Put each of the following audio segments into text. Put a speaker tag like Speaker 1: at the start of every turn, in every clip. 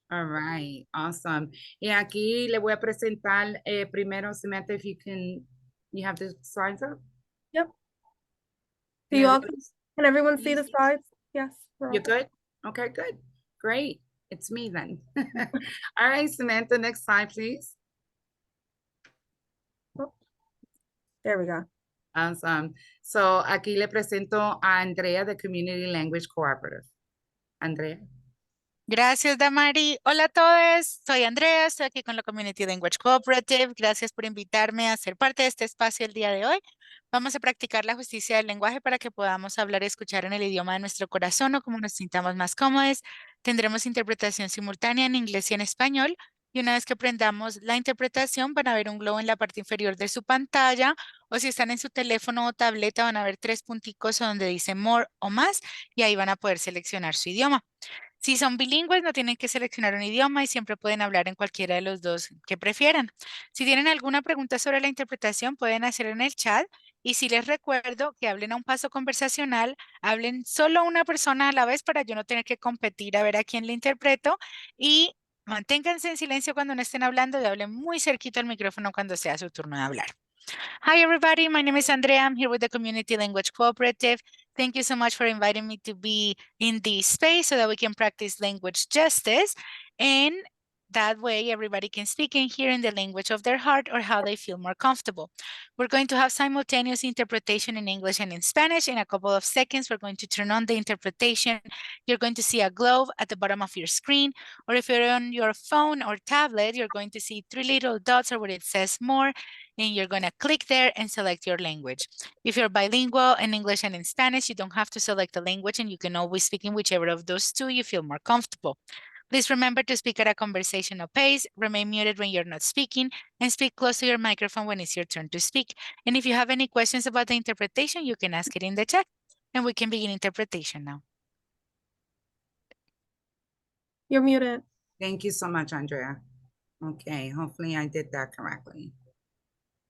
Speaker 1: All right, awesome. Y aquí le voy a presentar primero, Samantha, if you have the slides up?
Speaker 2: Yep. Do you
Speaker 1: There
Speaker 2: all,
Speaker 1: it is.
Speaker 2: can everyone see
Speaker 1: Please.
Speaker 2: the slides? Yes. We're
Speaker 1: You're
Speaker 2: all good.
Speaker 1: good? Okay, good. Great. It's me then. All right, Samantha, next slide, please.
Speaker 2: Oh, there we go.
Speaker 1: Awesome. So aquí le presento a Andrea de Community Language Cooperative. Andrea.
Speaker 3: Gracias, Damari. Hola a todos, soy Andrea, estoy aquí con la Community Language Cooperative. Gracias por invitarme a ser parte de este espacio el día de hoy. Vamos a practicar la justicia del lenguaje para que podamos hablar y escuchar en el idioma de nuestro corazón o como nos sintamos más cómodos. Tendremos interpretación simultánea en inglés y en español. Y una vez que aprendamos la interpretación, van a ver un globo en la parte inferior de su pantalla o si están en su teléfono o tableta van a ver tres punticos donde dice More o más y ahí van a poder seleccionar su idioma. Si son bilingües, no tienen que seleccionar un idioma y siempre pueden hablar en cualquiera de los dos que prefieran. Si tienen alguna pregunta sobre la interpretación, pueden hacer en el chat. Y si les recuerdo que hablen a un paso conversacional, hablen solo una persona a la vez para yo no tener que competir a ver a quién le interpreto. Y manténganse en silencio cuando no estén hablando y hablen muy cerquito al micrófono cuando sea su turno de hablar. Hi, everybody. My name is Andrea. I'm here with the Community Language Cooperative. Thank you so much for inviting me to be in this space so that we can practice language justice. And that way, everybody can speak and hear in the language of their heart or how they feel more comfortable. We're going to have simultaneous interpretation in English and in Spanish. In a couple of seconds, we're going to turn on the interpretation. You're going to see a globe at the bottom of your screen. Or if you're on your phone or tablet, you're going to see three little dots or where it says more and you're going to click there and select your language. If you're bilingual in English and in Spanish, you don't have to select the language and you can always speak in whichever of those two you feel more comfortable. Please remember to speak at a conversational pace, remain muted when you're not speaking, and speak close to your microphone when it's your turn to speak. And if you have any questions about the interpretation, you can ask it in the chat, and we can begin interpretation now.
Speaker 2: You're muted.
Speaker 1: Thank you so much, Andrea. Okay, hopefully I did that correctly.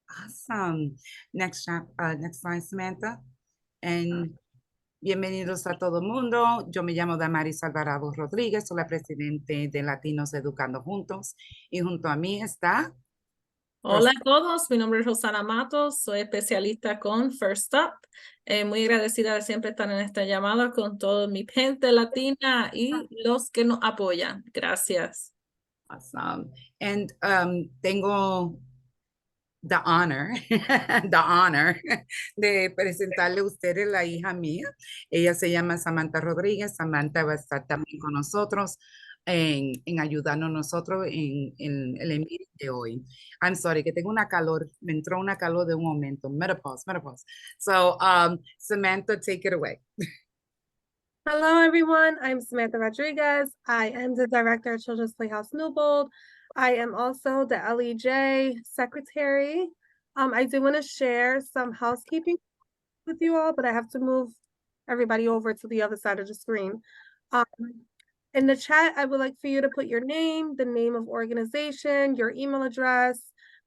Speaker 1: Awesome. Next slide, Samantha. And bienvenidos a todo el mundo. Yo me llamo Damaris Alvarado Rodríguez, soy la presidente de Latinos Educando Juntos. Y junto a mí está...
Speaker 4: Hola a todos, mi nombre es Rosana Matos, soy especialista con FUP. Muy agradecida de siempre estar en esta llamada con toda mi gente latina y los que nos apoyan. Gracias.
Speaker 1: Awesome. And tengo the honor, the honor de presentarle a ustedes la hija mía. Ella se llama Samantha Rodríguez. Samantha va a estar también con nosotros en ayudarnos nosotros en el meeting de hoy. I'm sorry, que tengo una calor, me entró una calor de un momento. Menopause. So, Samantha, take it away.
Speaker 2: Hello, everyone. I'm Samantha Rodriguez. I am the director of Children's Playhouse Newbold. I am also the LEJ secretary. I do want to share some housekeeping with you all, but I have to move everybody over to the other side of the screen. In the chat, I would like for you to put your name, the name of organization, your email address.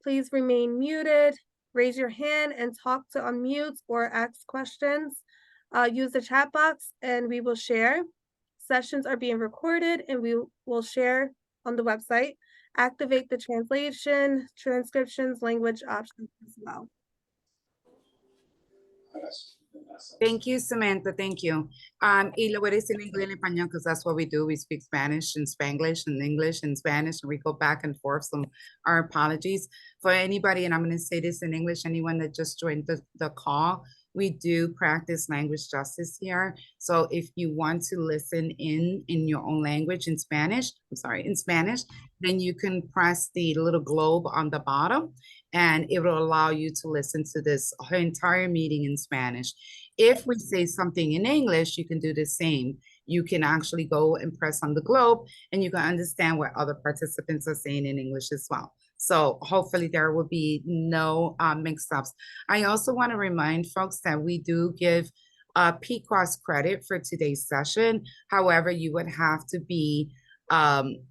Speaker 2: Please remain muted, raise your hand and talk to unmute or ask questions. Use the chat box and we will share. Sessions are being recorded and we will share on the website. Activate the translation, transcriptions, language options as well.
Speaker 1: Thank you, Samantha. Thank you. Y lo voy a decir en inglés y en español because that's what we do. We speak Spanish and Spanglish and English and Spanish, and we go back and forth. So our apologies for anybody, and I'm going to say this in English, anyone that just joined the call. We do practice language justice here. So if you want to listen in your own language in Spanish, then you can press the little globe on the bottom and it will allow you to listen to this entire meeting in Spanish. If we say something in English, you can do the same. You can actually go and press on the globe and you can understand what other participants are saying in English as well. So hopefully there will be no mix-ups. I also want to remind folks that we do give PCOS credit for today's session. However, you would have to be on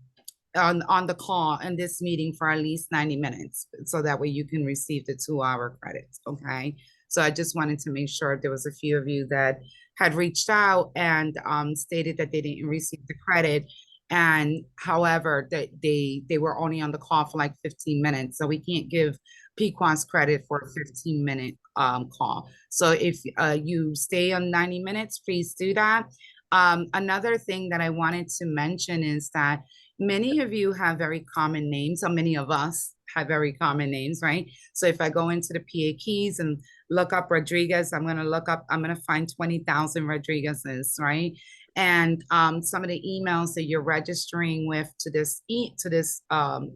Speaker 1: the call in this meeting for at least 90 minutes. So that way you can receive the 2-hour credits, okay? So I just wanted to make sure there was a few of you that had reached out and stated that they didn't receive the credit. And however, they were only on the call for like 15 minutes. So we can't give Pequod's credit for a 15-minute call. So if you stay on 90 minutes, please do that. Another thing that I wanted to mention is that many of you have very common names, or many of us have very common names, right? So if I go into the PA keys and look up Rodriguez, I'm going to find 20,000 Rodriguez's, right? And some of the emails that you're registering with to this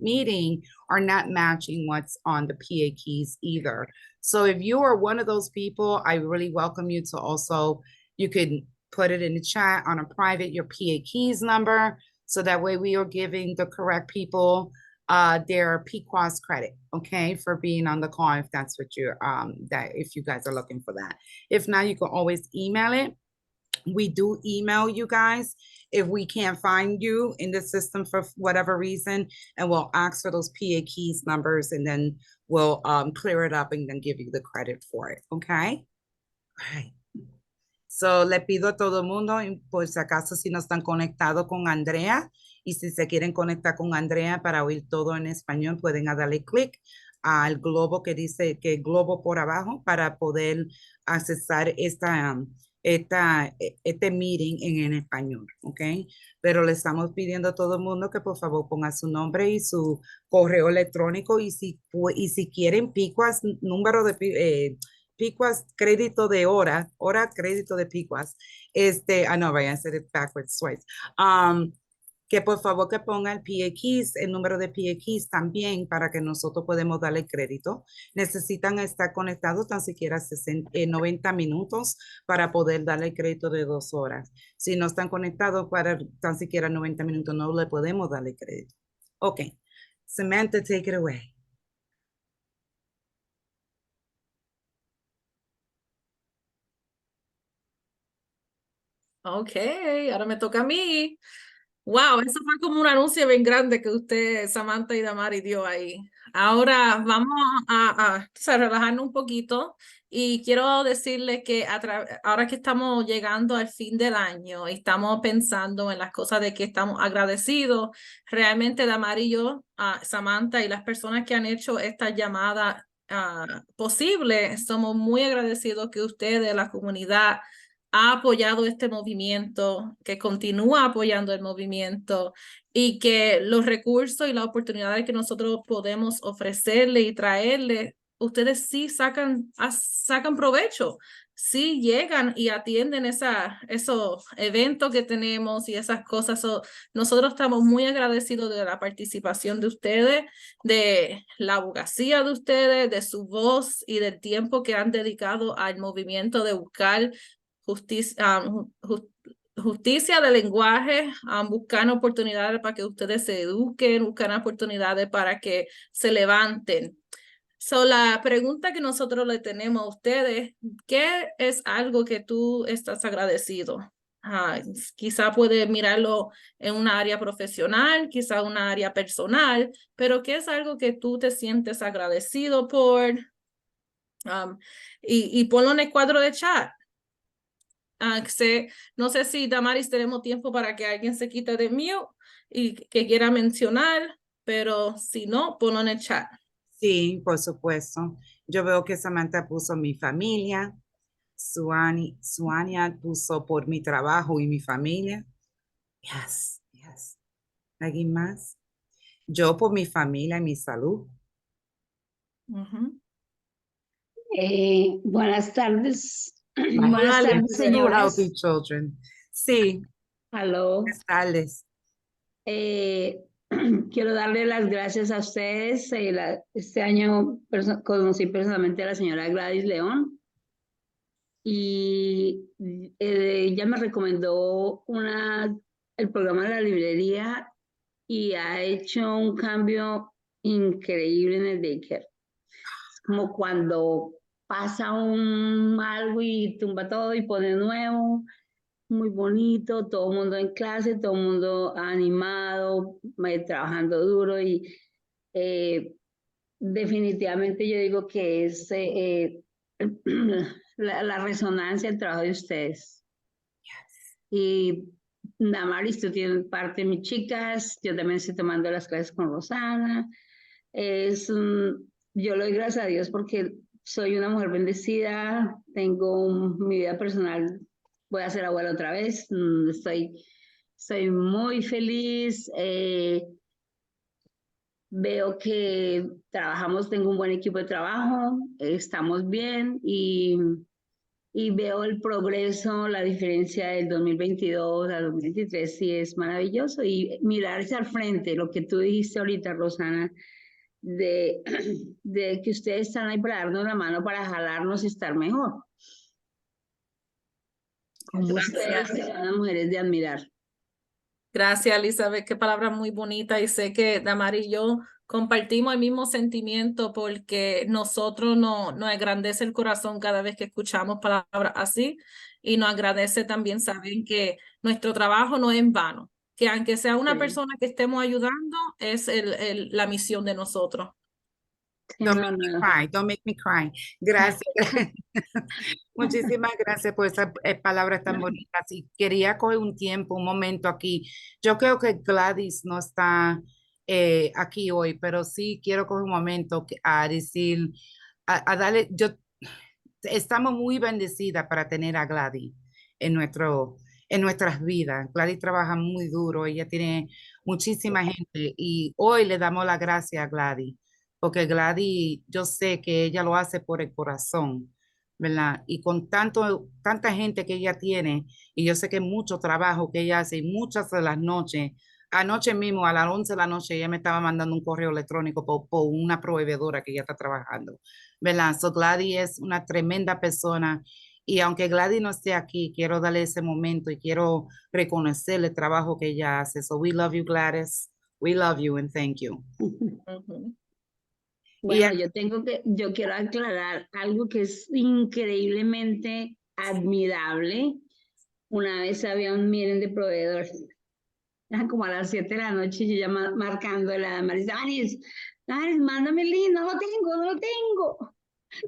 Speaker 1: meeting are not matching what's on the PA keys either. So if you are one of those people, I really welcome you to also, you can put it in the chat on a private, your PA keys number, so that way we are giving the correct people their Pequod's credit, okay, for being on the call, if that's what you're, if you guys are looking for that. If not, you can always email it. We do email you guys if we can't find you in the system for whatever reason, and we'll ask for those PA keys numbers, and then we'll clear it up and then give you the credit for it, okay? All right. So, le pido a todo mundo, por si acaso, si no están conectados con Andrea, y si se quieren conectar con Andrea para oír todo en español, pueden darle clic al globo que dice que globo por abajo para poder accesar este meeting en español, ¿ok? Pero le estamos pidiendo a todo el mundo que por favor ponga su nombre y su correo electrónico, y si quieren Pequod's número de Pequod's crédito de hora crédito de Pequod's, no, vayan a hacer it backwards twice. Que por favor que ponga el PA keys, el número de PA keys también, para que nosotros podamos darle crédito. Necesitan estar conectados tan siquiera 90 minutos para poder darle crédito de 2 horas. Si no están conectados para tan siquiera 90 minutos, no le podemos darle crédito. Ok, Samantha, take it away.
Speaker 4: Ok, ahora me toca a mí. Wow, eso fue como un anuncio bien grande que usted, Samantha y Damari, dio ahí. Ahora vamos a relajarnos un poquito, y quiero decirle que ahora que estamos llegando al fin del año y estamos pensando en las cosas de que estamos agradecidos, realmente Damari y yo, Samantha y las personas que han hecho esta llamada posible, somos muy agradecidos que ustedes, la comunidad, ha apoyado este movimiento, que continúa apoyando el movimiento, y que los recursos y las oportunidades que nosotros podemos ofrecerle y traerle, ustedes sí sacan provecho, sí llegan y atienden esos eventos que tenemos y esas cosas. Nosotros estamos muy agradecidos de la participación de ustedes, de la abogacía de ustedes, de su voz y del tiempo que han dedicado al movimiento de buscar justicia de lenguaje, buscando oportunidades para que ustedes se eduquen, buscando oportunidades para que se levanten. So, la pregunta que nosotros le tenemos a ustedes: ¿qué es algo que tú estás agradecido? Quizá puede mirarlo en una área profesional, quizá una área personal, pero ¿qué es algo que tú te sientes agradecido por? Y ponlo en el cuadro de chat. No sé si, Damaris, tenemos tiempo para que alguien se quite de mute y que quiera mencionar, pero si no, ponlo en el chat.
Speaker 1: Sí, por supuesto. Yo veo que Samantha puso mi familia, Suania puso por mi trabajo y mi familia. Yes, yes. ¿Alguien más? Yo por mi familia y mi salud.
Speaker 5: Buenas tardes.
Speaker 1: My
Speaker 5: Buenas
Speaker 1: husband
Speaker 5: tardes,
Speaker 1: has two
Speaker 5: señores.
Speaker 1: healthy children. Sí,
Speaker 5: Aló.
Speaker 1: buenas tardes.
Speaker 5: Quiero darle las gracias a ustedes. Este año conocí personalmente a la señora Gladys León, y ella me recomendó el programa de la librería, y ha hecho un cambio increíble en el daycare. Es como cuando pasa algo y tumba todo y pone nuevo. Muy bonito, todo el mundo en clase, todo el mundo animado, trabajando duro, y definitivamente yo digo que es la resonancia del trabajo de ustedes. Y Damaris, tú tienes parte de mis chicas, yo también estoy tomando las clases con Rosana. Yo le doy gracias a Dios porque soy una mujer bendecida, mi vida personal, voy a ser abuela otra vez, estoy muy feliz, veo que trabajamos, tengo un buen equipo de trabajo, estamos bien y veo el progreso, la diferencia del 2022 al 2023, sí es maravilloso. Y mirarse al frente, lo que tú dijiste ahorita, Rosana, de, de que ustedes están ahí para darnos la mano, para jalarnos y estar mejor. Como ustedes, que son las mujeres de admirar.
Speaker 4: Gracias, Elizabeth, qué palabra muy bonita. Y sé que Damari y yo compartimos el mismo sentimiento porque nosotros nos engrandece el corazón cada vez que escuchamos palabras así y nos agradece también saber que nuestro trabajo no es en vano, que aunque sea una
Speaker 5: Sí.
Speaker 4: persona que estemos ayudando, es la misión de nosotros.
Speaker 5: Sí,
Speaker 1: Don't
Speaker 5: no,
Speaker 1: make me
Speaker 5: no.
Speaker 1: cry, don't make me cry. Gracias. Muchísimas gracias por esas palabras tan bonitas. Y quería coger un tiempo, un momento aquí. Yo creo que Gladys no está aquí hoy, pero sí quiero coger un momento a decir, a darle, estamos muy bendecidas para tener a Gladys en en nuestras vidas. Gladys trabaja muy duro, ella tiene muchísima gente y hoy le damos la gracia a Gladys, porque Gladys, yo sé que ella lo hace por el corazón, ¿verdad? Y con tanta gente que ella tiene, y yo sé que mucho trabajo que ella hace, y muchas de las noches, anoche mismo a las 11 de la noche, ella me estaba mandando un correo electrónico por una proveedora que ella está trabajando, ¿verdad? So Gladys es una tremenda persona y aunque Gladys no esté aquí, quiero darle ese momento y quiero reconocer el trabajo que ella hace. So we love you, Gladys. We love you and thank you.
Speaker 5: Bueno, yo quiero aclarar algo que es increíblemente admirable. Una vez había un miren de proveedores. Eran como a las 7 de la noche, yo ya marcando la Marisa, Damaris, mándame el link, no lo tengo.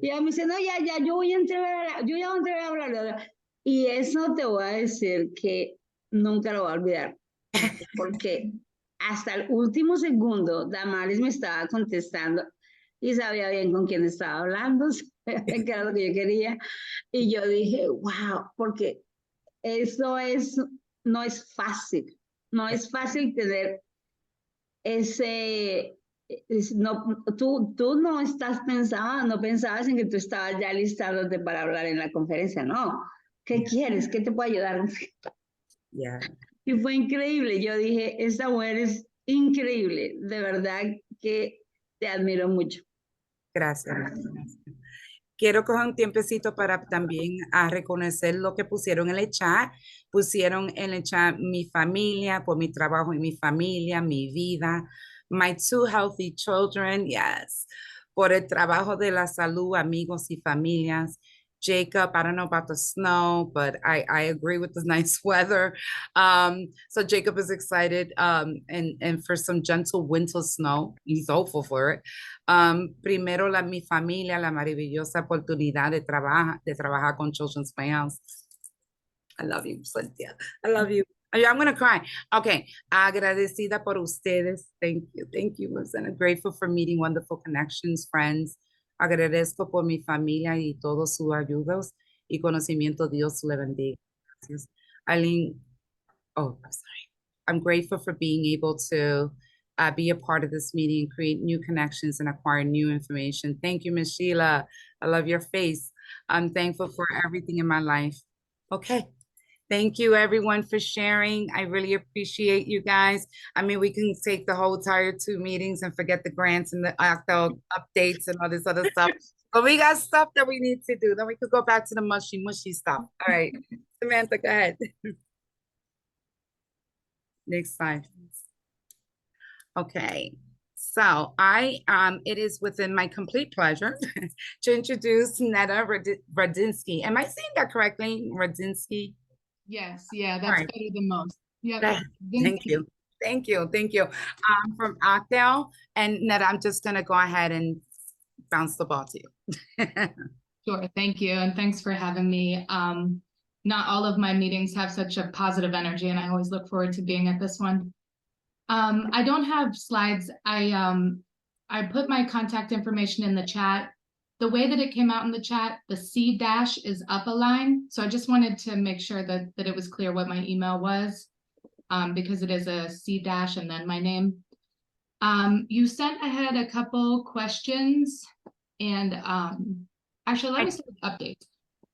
Speaker 5: Y ella me dice, no, ya, yo voy a entregar, yo ya voy a entregar, bla, bla, bla. Y eso te voy a decir que nunca lo voy a olvidar, porque hasta el último segundo, Damaris me estaba contestando y sabía bien con quién estaba hablando, que era lo que yo quería. Y yo dije, wow, porque eso no es fácil. No es fácil tener no, tú no no pensabas en que tú estabas ya listándote para hablar en la conferencia, no. ¿Qué quieres? ¿Qué te puedo ayudar?
Speaker 1: Yeah.
Speaker 5: Y fue increíble. Yo dije, esta mujer es increíble. De verdad que te admiro mucho.
Speaker 1: Gracias. Gracias. Quiero coger un tiempecito para también a reconocer lo que pusieron en el chat. Pusieron en el chat mi familia, por mi trabajo en mi familia, mi vida, my two healthy children, yes, por el trabajo de la salud, amigos y familias. Jacob, I don't know about the snow, but I agree with the nice weather. So Jacob is excited and for some gentle winter snow. He's hopeful for it. Primero, mi familia, la maravillosa oportunidad de trabajar con Children's Playhouse. I love you, Cynthia. I love you. I'm going to cry. Okay. Agradecida por ustedes. Thank you. Thank you, Rosanna. Grateful for meeting wonderful connections, friends. Agradezco por mi familia y todos sus ayudas y conocimiento. Dios le bendiga. Gracias. Eileen, oh, I'm sorry. I'm grateful for being able to be a part of this meeting, create new connections and acquire new information. Thank you, Ms. Sheila. I love your face. I'm thankful for everything in my life. Okay. Thank you everyone for sharing. I really appreciate you guys. I mean, we can take the whole entire 2 meetings and forget the grants and the actual updates and all this other stuff. But we got stuff that we need to do. Then we could go back to the mushy stuff. All right. Samantha, go ahead. Next slide. Okay. So it is within my complete pleasure to introduce Netta Radinsky. Am I saying that correctly? Radinsky?
Speaker 6: Yes, yeah, that's
Speaker 1: Right.
Speaker 6: better than most. Yep.
Speaker 1: Thank you. Thank you. Thank you. From Octal, and Netta, I'm just gonna go ahead and bounce the ball to you.
Speaker 6: Sure, thank you, and thanks for having me. not all of my meetings have such a positive energy, and I always look forward to being at this one. I don't have slides. I put my contact information in the chat. The way that it came out in the chat, the C dash is up a line. So I just wanted to make sure that it was clear what my email was, because it is a C dash and then my name. You sent ahead a couple questions, and actually, let me start with updates.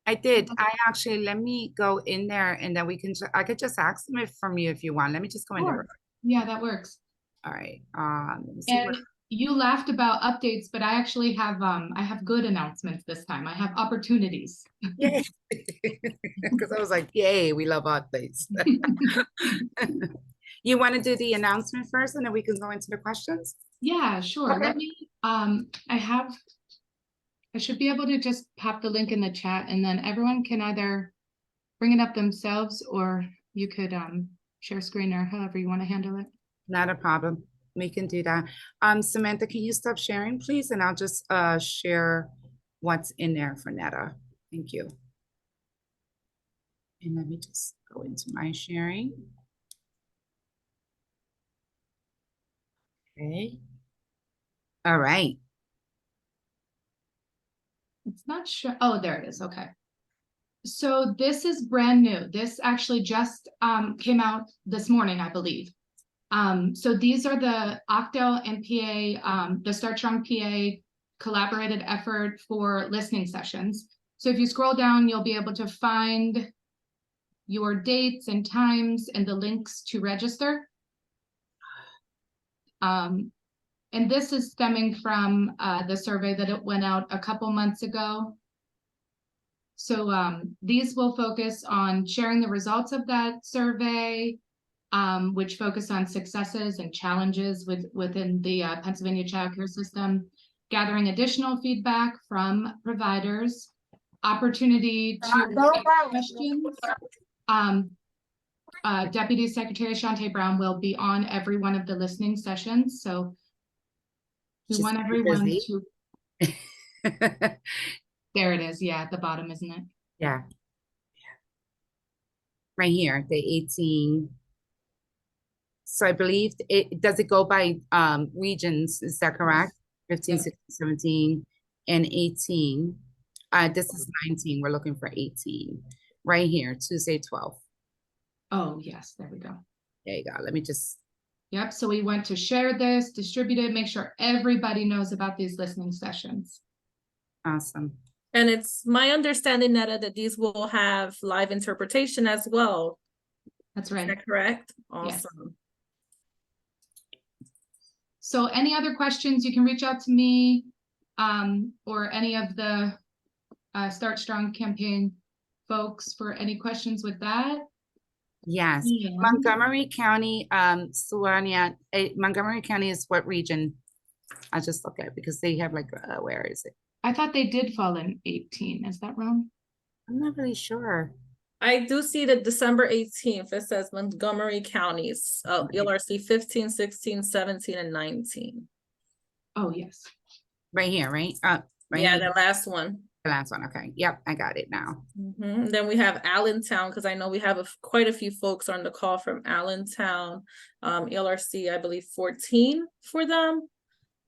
Speaker 1: I did. Let me go in there and then I could just ask them from you if you want. Let me just go in there.
Speaker 6: Sure. Yeah, that works.
Speaker 1: All right. Let me see
Speaker 6: And you laughed about updates, but I actually have I have good announcements this time. I have opportunities.
Speaker 1: Yay. Because I was like, yay, we love updates. You want to do the announcement first and then we can go into the questions?
Speaker 6: Yeah, sure.
Speaker 1: Okay.
Speaker 6: Let me I should be able to just pop the link in the chat, and then everyone can either bring it up themselves, or you could share screen, or however you want to handle it.
Speaker 1: Not a problem. We can do that. Samantha, can you stop sharing, please? And I'll just share what's in there for Netta. Thank you. And let me just go into my sharing. Okay. All right.
Speaker 6: It's not sure. Oh, there it is. Okay. So this is brand new. This actually just came out this morning, I believe. So these are the Octal and PA, the Start Strong PA collaborated effort for listening sessions. So if you scroll down, you'll be able to find your dates and times and the links to register. And this is stemming from the survey that it went out a couple months ago. So these will focus on sharing the results of that survey, which focus on successes and challenges within the Pennsylvania child care system, gathering additional feedback from providers, opportunity to ask questions. Deputy Secretary Shante Brown will be on every one of the listening sessions, so we
Speaker 1: She's
Speaker 6: want
Speaker 1: very
Speaker 6: everyone
Speaker 1: busy.
Speaker 6: to. There it is. Yeah, at the bottom, isn't it?
Speaker 1: Yeah. Right here, the 18. So I believe does it go by regions? Is that correct? 15,
Speaker 6: Yes.
Speaker 1: 16, 17, and 18. This is 19. We're looking for 18. Right here, Tuesday 12.
Speaker 6: Oh, yes, there we go.
Speaker 1: There you go. Let me just.
Speaker 6: Yep, so we want to share this, distribute it, make sure everybody knows about these listening sessions.
Speaker 1: Awesome.
Speaker 4: And it's my understanding, Netta, that these will have live interpretation as well.
Speaker 6: That's
Speaker 4: Is
Speaker 6: right.
Speaker 4: that correct?
Speaker 6: Yes.
Speaker 4: Awesome.
Speaker 6: So any other questions, you can reach out to me or any of the Start Strong campaign folks for any questions with that.
Speaker 1: Yes.
Speaker 6: Yeah.
Speaker 1: Montgomery County, Suania, Montgomery County is what region? I'll just look at it because they have like, where is it?
Speaker 6: I thought they did fall in 18. Is that wrong?
Speaker 1: I'm not really sure.
Speaker 4: I do see that December 18th, it says Montgomery counties, ELRC 15, 16, 17, and 19.
Speaker 6: Oh, yes.
Speaker 1: Right here, right? Right
Speaker 4: Yeah,
Speaker 1: here.
Speaker 4: the last one.
Speaker 1: The last one. Okay. Yep, I got it now.
Speaker 4: Then we have Allentown, because I know we have quite a few folks on the call from Allentown. ELRC, I believe 14 for them.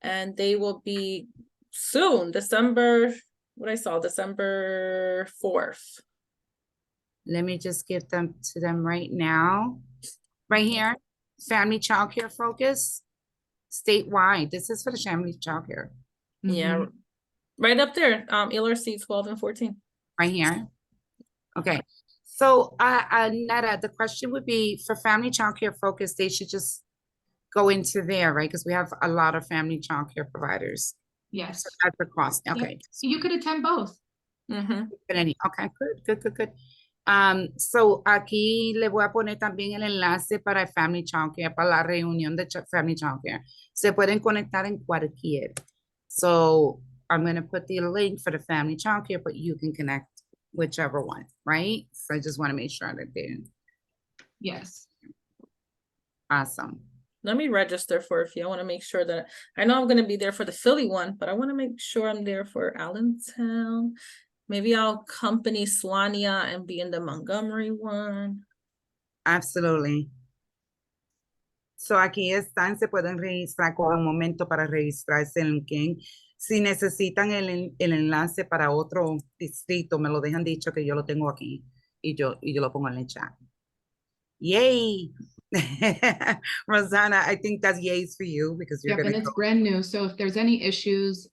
Speaker 4: And they will be soon, December 4th.
Speaker 1: Let me just give them to them right now. Right here, family childcare focus, statewide. This is for the family childcare.
Speaker 4: Yeah, right up there, ELRC 12 and 14.
Speaker 1: Right here. Okay. So, Netta, the question would be for family childcare focus, they should just go into there, right? Because we have a lot of family childcare providers.
Speaker 6: Yes.
Speaker 1: So that's the cost. Okay.
Speaker 6: Yep. So you could attend both.
Speaker 1: Okay, good. So aquí le voy a poner también el enlace para Family Childcare, para la reunión de Family Childcare. Se pueden conectar en cualquier. So I'm going to put the link for the Family Childcare, but you can connect whichever one, right? So I just want to make sure that they're
Speaker 6: Yes.
Speaker 1: awesome.
Speaker 4: Let me register for a few. I want to make sure that I know I'm going to be there for the Philly one, but I want to make sure I'm there for Allentown. Maybe I'll accompany Swania and be in the Montgomery one.
Speaker 1: Absolutely. So aquí están, se pueden registrar con un momento para registrarse en LinkedIn. Si necesitan el enlace para otro distrito, me lo dejan dicho que yo lo tengo aquí y yo lo pongo en el chat. Yay! Rosanna, I think that's yays for you because you're
Speaker 6: Yep, and
Speaker 1: gonna
Speaker 6: it's
Speaker 1: go.
Speaker 6: brand new, so if there's any issues,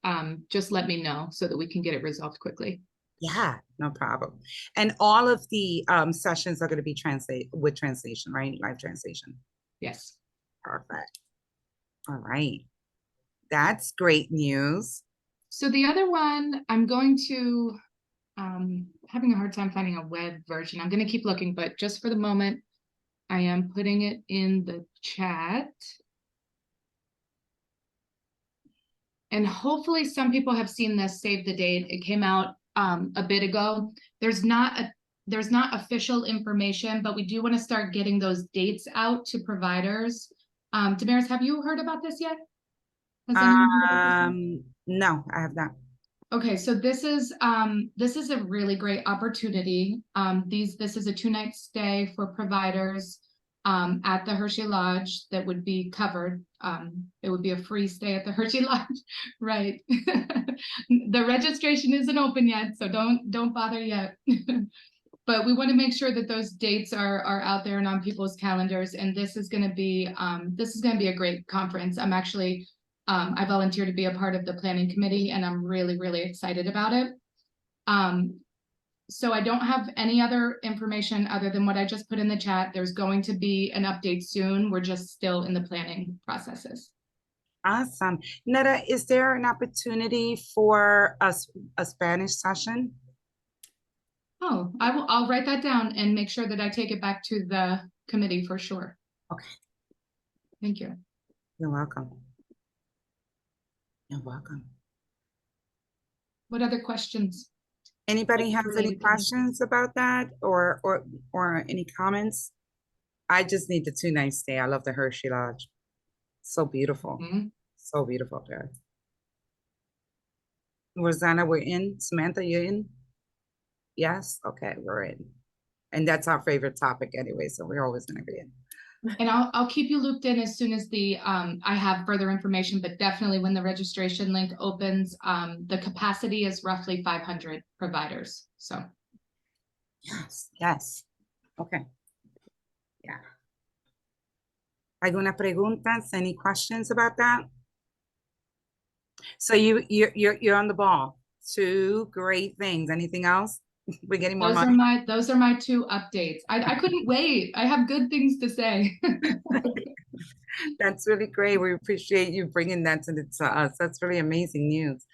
Speaker 6: just let me know so that we can get it resolved quickly.
Speaker 1: Yeah, no problem. And all of the sessions are going to be with translation, right? Live translation.
Speaker 6: Yes.
Speaker 1: Perfect. All right. That's great news.
Speaker 6: So the other one, I'm going to, having a hard time finding a web version. I'm going to keep looking, but just for the moment, I am putting it in the chat. And hopefully some people have seen this, save the date. It came out a bit ago. There's not official information, but we do want to start getting those dates out to providers. Damaris, have you heard about this yet? Has anyone heard about this?
Speaker 1: No, I have not.
Speaker 6: Okay, so this is a really great opportunity. This is a 2-night stay for providers at the Hershey Lodge that would be covered. It would be a free stay at the Hershey Lodge, right? The registration isn't open yet, so don't bother yet. But we want to make sure that those dates are out there and on people's calendars. And this is going to be a great conference. I'm actually I volunteer to be a part of the planning committee, and I'm really, really excited about it. So I don't have any other information other than what I just put in the chat. There's going to be an update soon. We're just still in the planning processes.
Speaker 1: Awesome. Netta, is there an opportunity for a Spanish session?
Speaker 6: Oh, I'll write that down and make sure that I take it back to the committee for sure.
Speaker 1: Okay.
Speaker 6: Thank you.
Speaker 1: You're welcome. You're welcome.
Speaker 6: What other questions?
Speaker 1: Anybody has any
Speaker 6: Related to this?
Speaker 1: questions about that or any comments? I just need the 2-night stay. I love the Hershey Lodge. So beautiful.
Speaker 6: Mhm.
Speaker 1: So beautiful there. Rosanna, we're in. Samantha, you're in? Yes? Okay, we're in. And that's our favorite topic anyway, so we're always gonna be in.
Speaker 6: And I'll keep you looped in as soon as I have further information, but definitely when the registration link opens, the capacity is roughly 500 providers, so.
Speaker 1: Yes, yes. Okay. Yeah. ¿Alguna preguntas? Any questions about that? So you're on the ball. 2 great things. Anything else? We're getting more money.
Speaker 6: Those are my 2 updates. I couldn't wait. I have good things to say.
Speaker 1: That's really great. We appreciate you bringing that to us. That's really amazing news.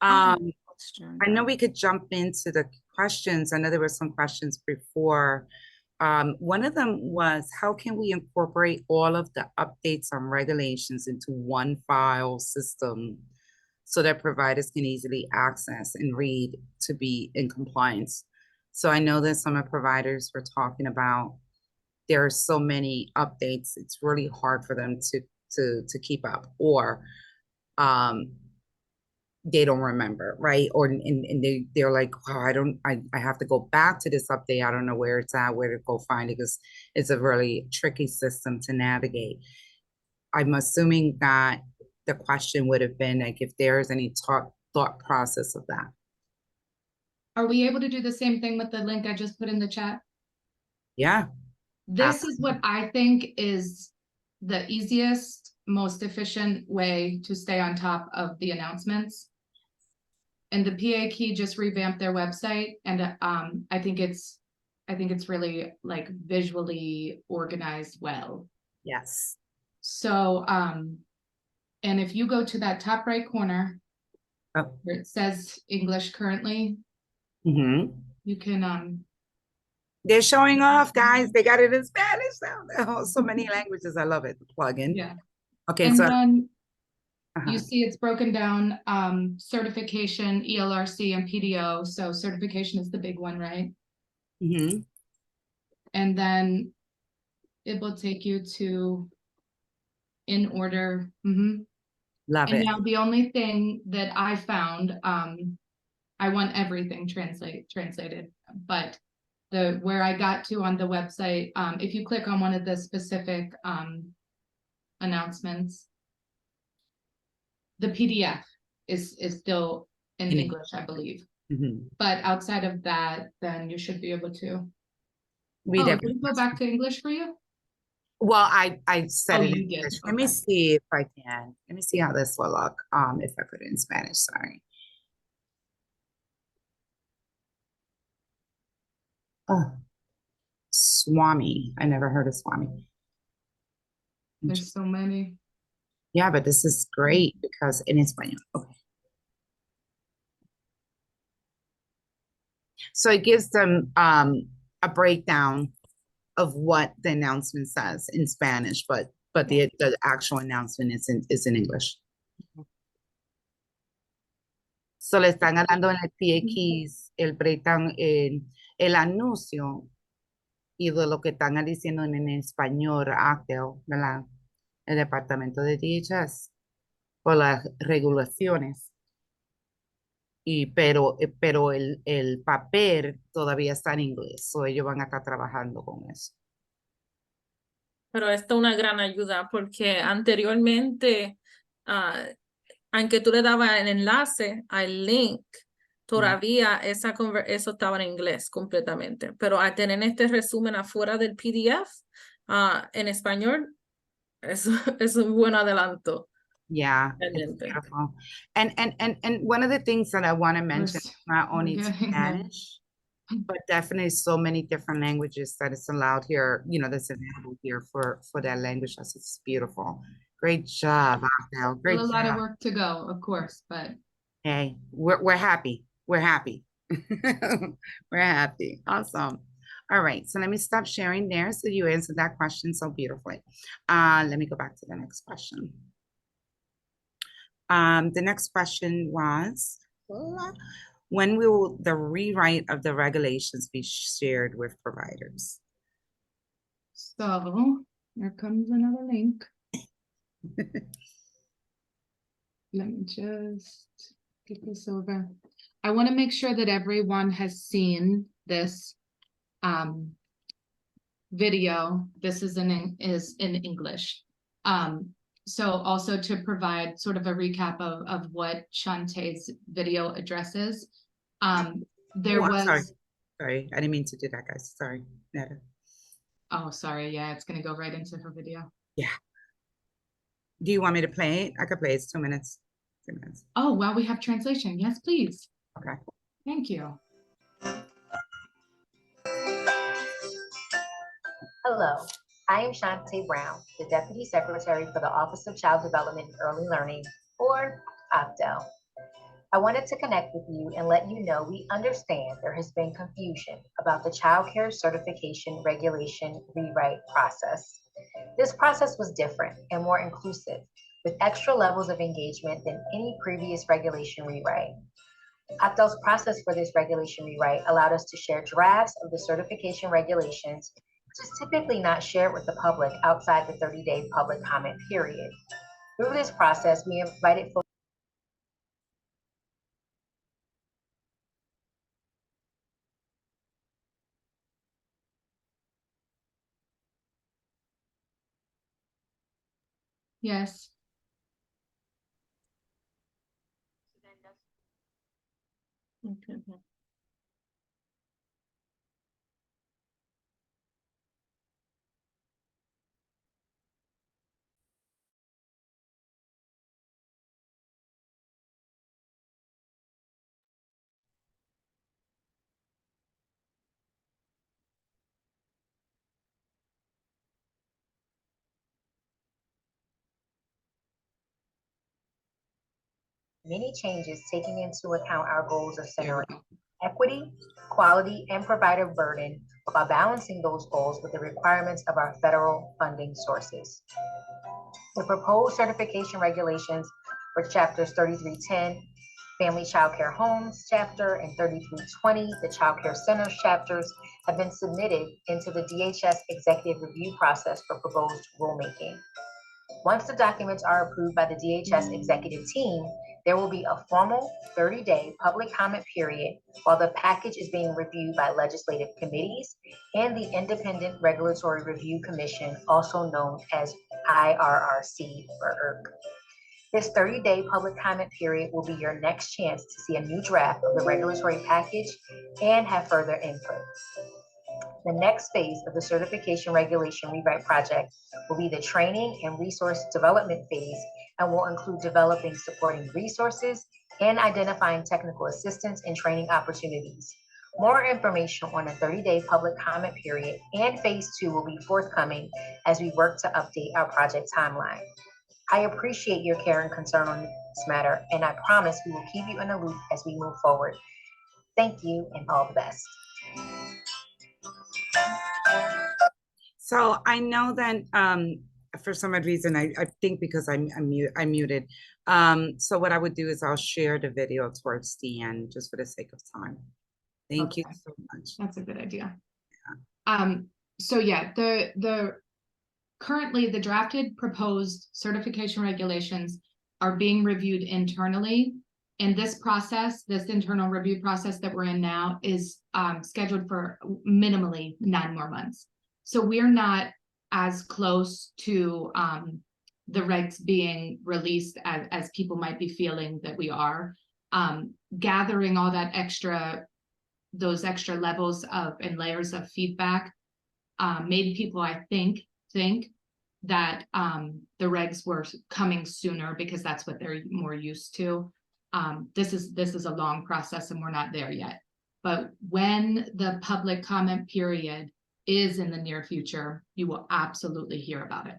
Speaker 1: I know we could jump into the questions. I know there were some questions before. One of them was, how can we incorporate all of the updates on regulations into one file system so that providers can easily access and read to be in compliance? So I know that some of providers were talking about there are so many updates, it's really hard for them to keep up, or they don't remember, right? Or and they're like, wow, I have to go back to this update. I don't know where it's at, where to go find it, because it's a really tricky system to navigate. I'm assuming that the question would have been like if there's any thought process of that.
Speaker 6: Are we able to do the same thing with the link I just put in the chat?
Speaker 1: Yeah.
Speaker 6: This is what I think is the easiest, most efficient way to stay on top of the announcements. And the PA Key just revamped their website, and I think it's really like visually organized well.
Speaker 1: Yes.
Speaker 6: So and if you go to that top right corner
Speaker 1: Oh.
Speaker 6: where it says English currently, you can
Speaker 1: they're showing off, guys. They got it in Spanish now. Oh, so many languages. I love it. Plug in.
Speaker 6: Yeah.
Speaker 1: Okay.
Speaker 6: And
Speaker 1: so
Speaker 6: then you see it's broken down, certification, ELRC, and PDO. So certification is the big one, right? And then it will take you to in order.
Speaker 1: Love
Speaker 6: And
Speaker 1: it.
Speaker 6: now the only thing that I found, I want everything translated, but where I got to on the website, if you click on one of the specific announcements, the PDF is still in
Speaker 1: In
Speaker 6: English, I believe.
Speaker 1: Mhm.
Speaker 6: But outside of that, then you should be able to.
Speaker 1: We
Speaker 6: Oh, did
Speaker 1: definitely.
Speaker 6: it go back to English for you?
Speaker 1: Well, I said
Speaker 6: Oh,
Speaker 1: it in
Speaker 6: you did,
Speaker 1: English. Let me
Speaker 6: okay.
Speaker 1: see if I can. Let me see how this will look. If I put it in Spanish, sorry. Oh, Swami. I never heard of Swami.
Speaker 6: There's so many.
Speaker 1: Yeah, but this is great because in Español. Okay. So it gives them a breakdown of what the announcement says in Spanish, but the actual announcement is in English. So le están dando en el PX el breakdown, el anuncio y de lo que están diciendo en español, Actel, ¿verdad? El departamento de DHS, por las regulaciones. Pero el papel todavía está en inglés, so ellos van a estar trabajando con eso.
Speaker 4: Pero esto es una gran ayuda porque anteriormente, aunque tú le dabas el enlace al link, todavía eso estaba en inglés completamente. Pero al tener este resumen afuera del PDF, en español, eso es un buen adelanto.
Speaker 1: Yeah, it's
Speaker 4: Realmente.
Speaker 1: beautiful. And one of the things that I want to mention,
Speaker 6: Yes,
Speaker 1: not
Speaker 6: we're
Speaker 1: only
Speaker 6: getting there.
Speaker 1: Spanish, but definitely so many different languages that it's allowed here, that's available here for that language. It's beautiful. Great job, Raquel.
Speaker 6: Still
Speaker 1: Great
Speaker 6: a lot of
Speaker 1: job.
Speaker 6: work to go, of course, but
Speaker 1: Hey, we're happy. We're happy. We're happy. Awesome. All right, so let me stop sharing there. So you answered that question so beautifully. Let me go back to the next question. The next question was, when will the rewrite of the regulations be shared with providers?
Speaker 6: so here comes another link. Let me just get this over. I want to make sure that everyone has seen this video. This is in English. So also to provide sort of a recap of what Shantae's video addresses. There
Speaker 1: Oh, I'm
Speaker 6: was.
Speaker 1: Sorry, I didn't mean to do that, guys. Sorry, Netta.
Speaker 6: Oh, sorry. Yeah, it's going to go right into her video.
Speaker 1: Yeah. Do you want me to play it? I could play it. It's 2 minutes. 2 minutes.
Speaker 6: Oh, well, we have translation. Yes, please.
Speaker 1: Okay.
Speaker 6: Thank you.
Speaker 7: Hello, I am Shantae Brown, the Deputy Secretary for the Office of Child Development and Early Learning, or OPDEL. I wanted to connect with you and let you know we understand there has been confusion about the Child Care Certification Regulation Rewrite process. This process was different and more inclusive, with extra levels of engagement than any previous regulation rewrite. OPDEL's process for this regulation rewrite allowed us to share drafts of the certification regulations, which is typically not shared with the public outside the 30-day public comment period. Through this process, we invited folks.
Speaker 6: Yes.
Speaker 4: Okay.
Speaker 7: Many changes taking into account our goals of centering equity, quality, and provider burden while balancing those goals with the requirements of our federal funding sources. The proposed certification regulations for chapters 3310, Family Child Care Homes chapter, and 3320, the Child Care Centers chapters, have been submitted into the DHS executive review process for proposed rulemaking. Once the documents are approved by the DHS executive team, There will be a formal 30-day public comment period while the package is being reviewed by legislative committees and the Independent Regulatory Review Commission, also known as IRRC or IRC. This 30-day public comment period will be your next chance to see a new draft of the regulatory package and have further input. The next phase of the certification regulation rewrite project will be the training and resource development phase and will include developing supporting resources and identifying technical assistance and training opportunities. More information on the 30-day public comment period and phase 2 will be forthcoming as we work to update our project timeline. I appreciate your care and concern on this matter, and I promise we will keep you in the loop as we move forward. Thank you and all the best.
Speaker 1: So I know that for some odd reason, I think because I'm muted. So what I would do is I'll share the video towards the end just for the sake of time. Thank you
Speaker 6: Okay.
Speaker 1: so much.
Speaker 6: That's a good idea. So yeah, currently the drafted proposed certification regulations are being reviewed internally. And this process, this internal review process that we're in now is scheduled for minimally 9 more months. So we're not as close to the regs being released as people might be feeling that we are. Gathering all that those extra levels of and layers of feedback made people, I think that the regs were coming sooner because that's what they're more used to. This is a long process and we're not there yet. But when the public comment period is in the near future, you will absolutely hear about it.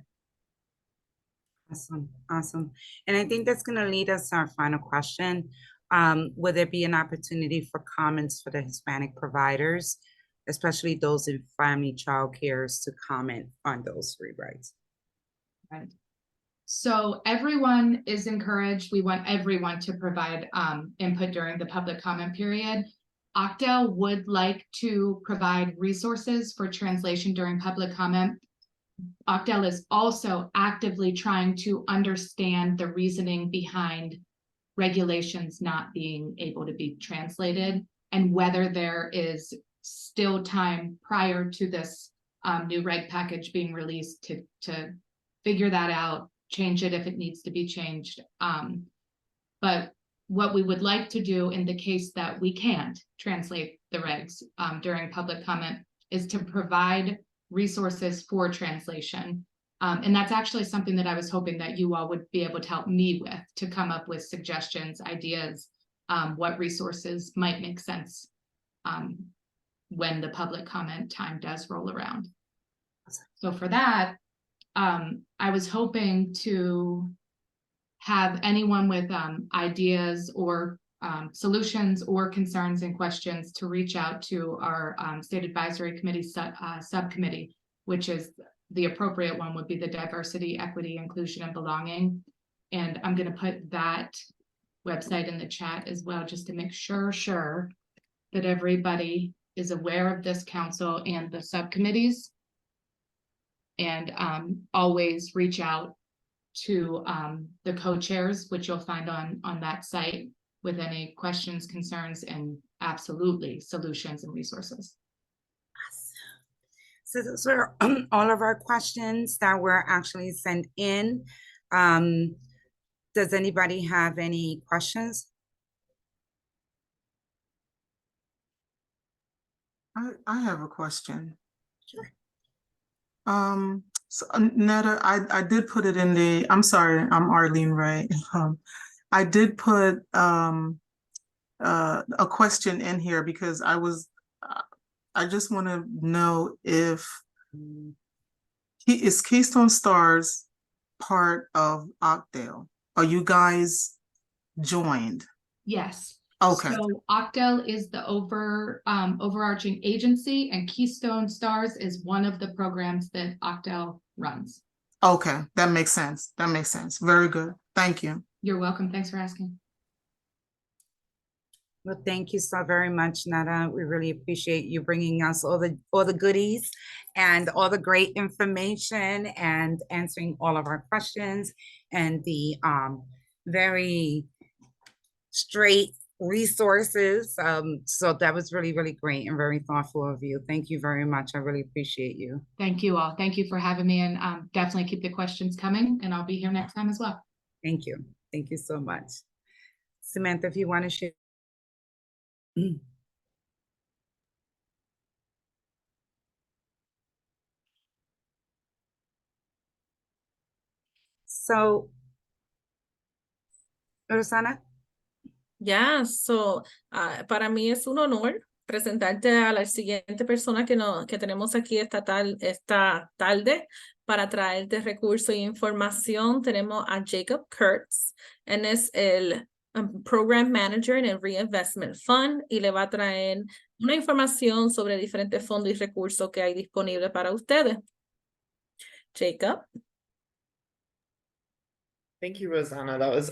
Speaker 1: Awesome. And I think that's going to lead us to our final question. Will there be an opportunity for comments for the Hispanic providers, especially those in family child cares, to comment on those rewrites?
Speaker 6: Right. So everyone is encouraged. We want everyone to provide input during the public comment period. Octel would like to provide resources for translation during public comment. Octel is also actively trying to understand the reasoning behind regulations not being able to be translated and whether there is still time prior to this new reg package being released to figure that out, change it if it needs to be changed. But what we would like to do in the case that we can't translate the regs during public comment is to provide resources for translation. And that's actually something that I was hoping that you all would be able to help me with, to come up with suggestions, ideas, what resources might make sense when the public comment time does roll around. So for that, I was hoping to have anyone with ideas or solutions or concerns and questions to reach out to our State Advisory Committee subcommittee, which is the appropriate one would be the Diversity, Equity, Inclusion, and Belonging. And I'm going to put that website in the chat as well, just to make sure that everybody is aware of this council and the subcommittees. And always reach out to the co-chairs, which you'll find on that site, with any questions, concerns, and absolutely solutions and resources.
Speaker 1: So those are all of our questions that were actually sent in. Does anybody have any questions?
Speaker 8: I have a question.
Speaker 1: Sure.
Speaker 8: So Netta, I did put it in the, I'm sorry, I'm Arlene, right? I did put a question in here because I just want to know if is Keystone Stars part of Octal? Are you guys joined?
Speaker 6: Yes.
Speaker 8: Okay.
Speaker 6: So Octal is the overarching agency, and Keystone Stars is one of the programs that Octal runs.
Speaker 8: Okay, that makes sense. That makes sense. Very good. Thank you.
Speaker 6: You're welcome. Thanks for asking.
Speaker 1: Well, thank you so very much, Netta. We really appreciate you bringing us all the goodies and all the great information and answering all of our questions and the very straight resources. So that was really, really great and very thoughtful of you. Thank you very much. I really appreciate you.
Speaker 6: Thank you all. Thank you for having me, and definitely keep the questions coming, and I'll be here next time as well.
Speaker 1: Thank you. Thank you so much. Samantha, if you want to share. So, Rosana.
Speaker 4: Para mí es un honor presentarte a la siguiente persona que tenemos aquí esta tarde para traerte recursos e información. Tenemos a Jacob Kurtz, él es el Program Manager en el Reinvestment Fund y le va a traer una información sobre diferentes fondos y recursos que hay disponibles para ustedes. Jacob.
Speaker 9: Thank you, Rosanna. That was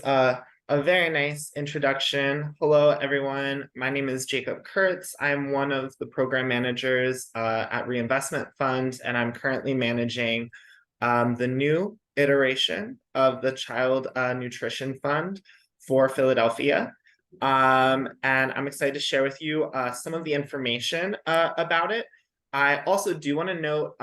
Speaker 9: a very nice introduction. Hello, everyone. My name is Jacob Kurtz. I'm one of the program managers at Reinvestment Fund, and I'm currently managing the new iteration of the Child Nutrition Fund for Philadelphia. And I'm excited to share with you some of the information about it. I also do want to note,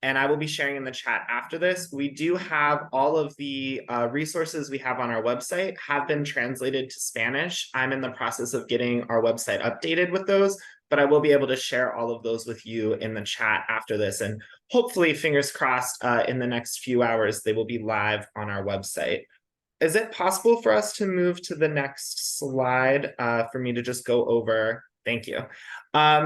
Speaker 9: and I will be sharing in the chat after this, we do have all of the resources we have on our website have been translated to Spanish. I'm in the process of getting our website updated with those, but I will be able to share all of those with you in the chat after this. And hopefully, fingers crossed, in the next few hours, they will be live on our website. Is it possible for us to move to the next slide for me to just go over? Thank you.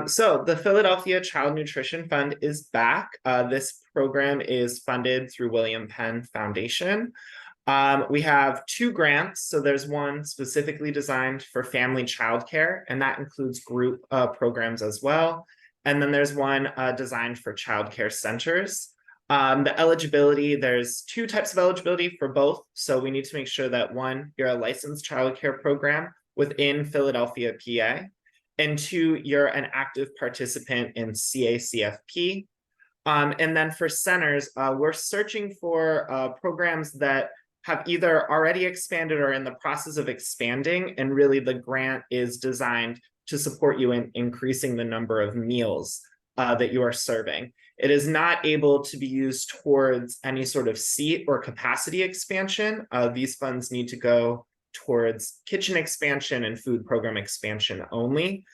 Speaker 9: So the Philadelphia Child Nutrition Fund is back. This program is funded through William Penn Foundation. We have 2 grants. So there's one specifically designed for family childcare, and that includes group programs as well. And then there's one designed for childcare centers. The eligibility, there's 2 types of eligibility for both. So we need to make sure that 1, you're a licensed childcare program within Philadelphia, PA. And 2, you're an active participant in CACFP. And then for centers, we're searching for programs that have either already expanded or in the process of expanding. And really the grant is designed to support you in increasing the number of meals that you are serving. It is not able to be used towards any sort of seat or capacity expansion. These funds need to go towards kitchen expansion and food program expansion only.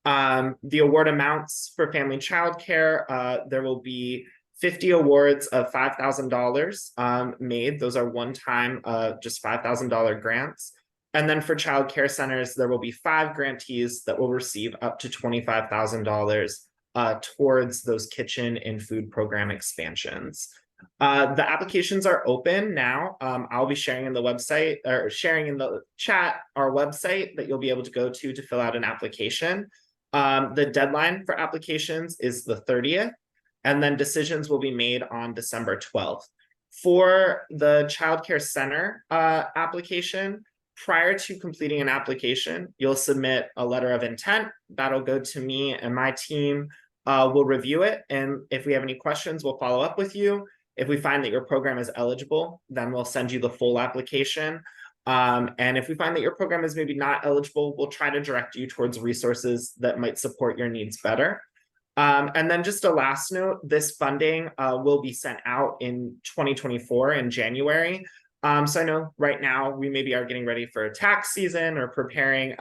Speaker 9: The award amounts for family childcare, there will be 50 awards of $5,000 made. Those are one-time, just $5,000 grants. And then for childcare centers, there will be 5 grantees that will receive up to $25,000 towards those kitchen and food program expansions. The applications are open now. I'll be sharing in the website or sharing in the chat our website that you'll be able to go to fill out an application. The deadline for applications is the 30th, and then decisions will be made on December 12th. For the childcare center application, prior to completing an application, you'll submit a letter of intent. That'll go to me, and my team will review it. And if we have any questions, we'll follow up with you. If we find that your program is eligible, then we'll send you the full application. And if we find that your program is maybe not eligible, we'll try to direct you towards resources that might support your needs better. And then just a last note, this funding will be sent out in 2024 in January. So I know right now we maybe are getting ready for a tax season or preparing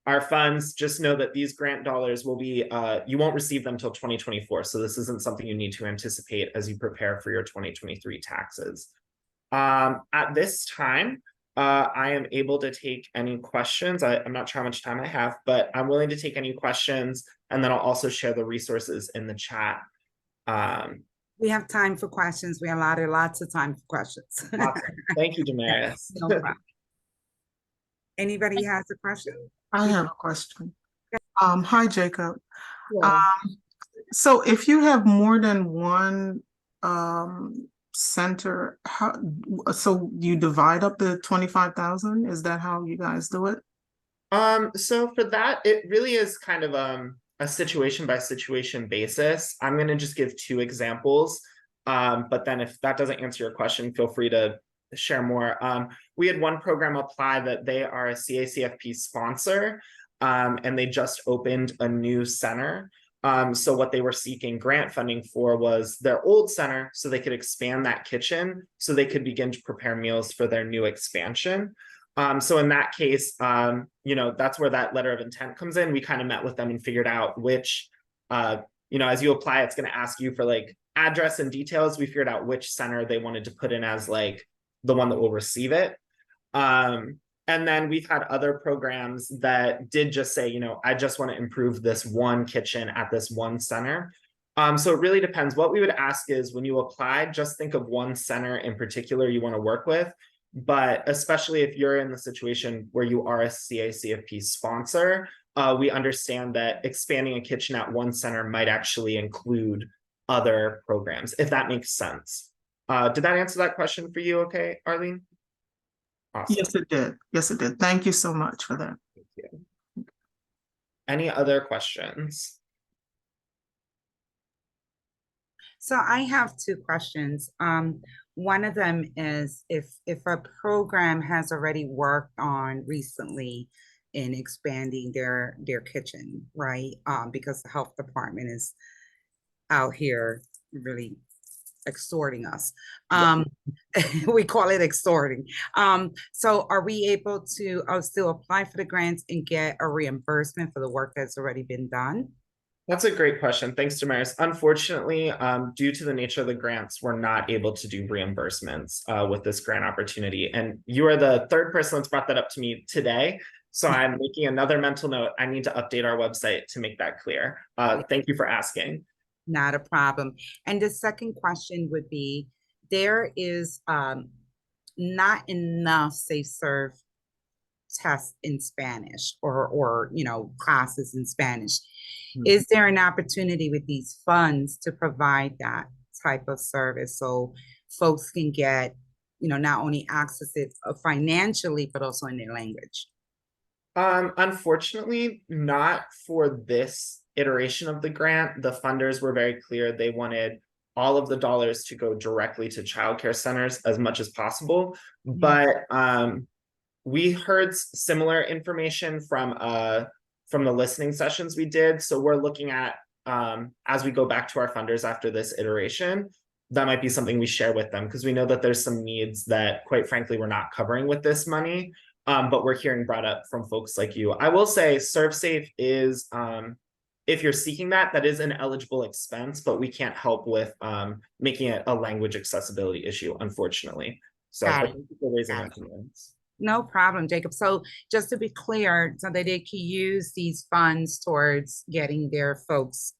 Speaker 9: our funds. Just know that these grant dollars will be, you won't receive them until 2024. So this isn't something you need to anticipate as you prepare for your 2023 taxes. At this time, I am able to take any questions. I'm not sure how much time I have, but I'm willing to take any questions, and then I'll also share the resources in the chat.
Speaker 1: We have time for questions. We allotted lots of time for questions.
Speaker 9: Awesome. Thank you, Damaris.
Speaker 1: No problem. Anybody has a question?
Speaker 8: I have a question. Hi, Jacob.
Speaker 4: Yeah.
Speaker 8: So if you have more than one center, so you divide up the 25,000? Is that how you guys do it?
Speaker 9: So for that, it really is kind of a situation by situation basis. I'm going to just give 2 examples. But then if that doesn't answer your question, feel free to share more. We had one program apply that they are a CACFP sponsor, and they just opened a new center. So what they were seeking grant funding for was their old center, so they could expand that kitchen, so they could begin to prepare meals for their new expansion. So in that case, you know, that's where that letter of intent comes in. We kind of met with them and figured out which, you know, as you apply, it's going to ask you for like address and details. We figured out which center they wanted to put in as like the one that will receive it. And then we've had other programs that did just say, you know, I just want to improve this one kitchen at this one center. So it really depends. What we would ask is when you apply, just think of one center in particular you want to work with. But especially if you're in the situation where you are a CACFP sponsor, we understand that expanding a kitchen at one center might actually include other programs, if that makes sense. Did that answer that question for you okay, Arlene? Awesome.
Speaker 8: Yes, it did. Yes, it did. Thank you so much for that.
Speaker 9: Thank you. Any other questions?
Speaker 1: So I have two questions. One of them is if a program has already worked on recently in expanding their kitchen, right? Because the health department is out here really extorting us. We call it extorting. So are we able to still apply for the grants and get a reimbursement for the work that's already been done?
Speaker 9: That's a great question. Thanks, Damaris. Unfortunately, due to the nature of the grants, we're not able to do reimbursements with this grant opportunity. And you are the third person that's brought that up to me today. So I'm making another mental note. I need to update our website to make that clear. Thank you for asking.
Speaker 1: Not a problem. And the second question would be, there is not enough Safe Serve tests in Spanish or you know, classes in Spanish. Is there an opportunity with these funds to provide that type of service so folks can get, you know, not only access it financially, but also in their language?
Speaker 9: Unfortunately, not for this iteration of the grant. The funders were very clear. They wanted all of the dollars to go directly to childcare centers as much as possible. But we heard similar information from the listening sessions we did. So we're looking at, as we go back to our funders after this iteration, that might be something we share with them, because we know that there's some needs that, quite frankly, we're not covering with this money. But we're hearing brought up from folks like you. I will say ServeSafe is, if you're seeking that, that is an eligible expense, but we can't help with making it a language accessibility issue, unfortunately. So thank you for raising that concerns.
Speaker 1: No problem, Jacob. So just to be clear, so that they can use these funds towards getting their folks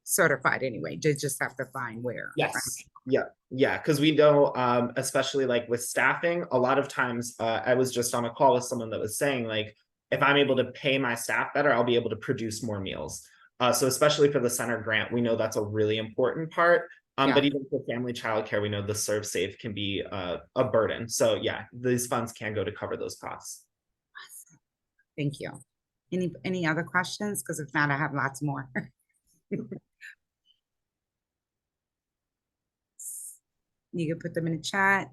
Speaker 1: certified anyway. They just have to find where.
Speaker 9: Yes.
Speaker 1: Right?
Speaker 9: Yeah. Because we know, especially like with staffing, a lot of times I was just on a call with someone that was saying, like, if I'm able to pay my staff better, I'll be able to produce more meals. So especially for the center grant, we know that's a really important part. But even for family childcare, we know the ServeSafe can be a burden. So yeah, these funds can go to cover those costs.
Speaker 1: Thank you. Any other questions? Because if not, I have lots more. You can put them in the chat.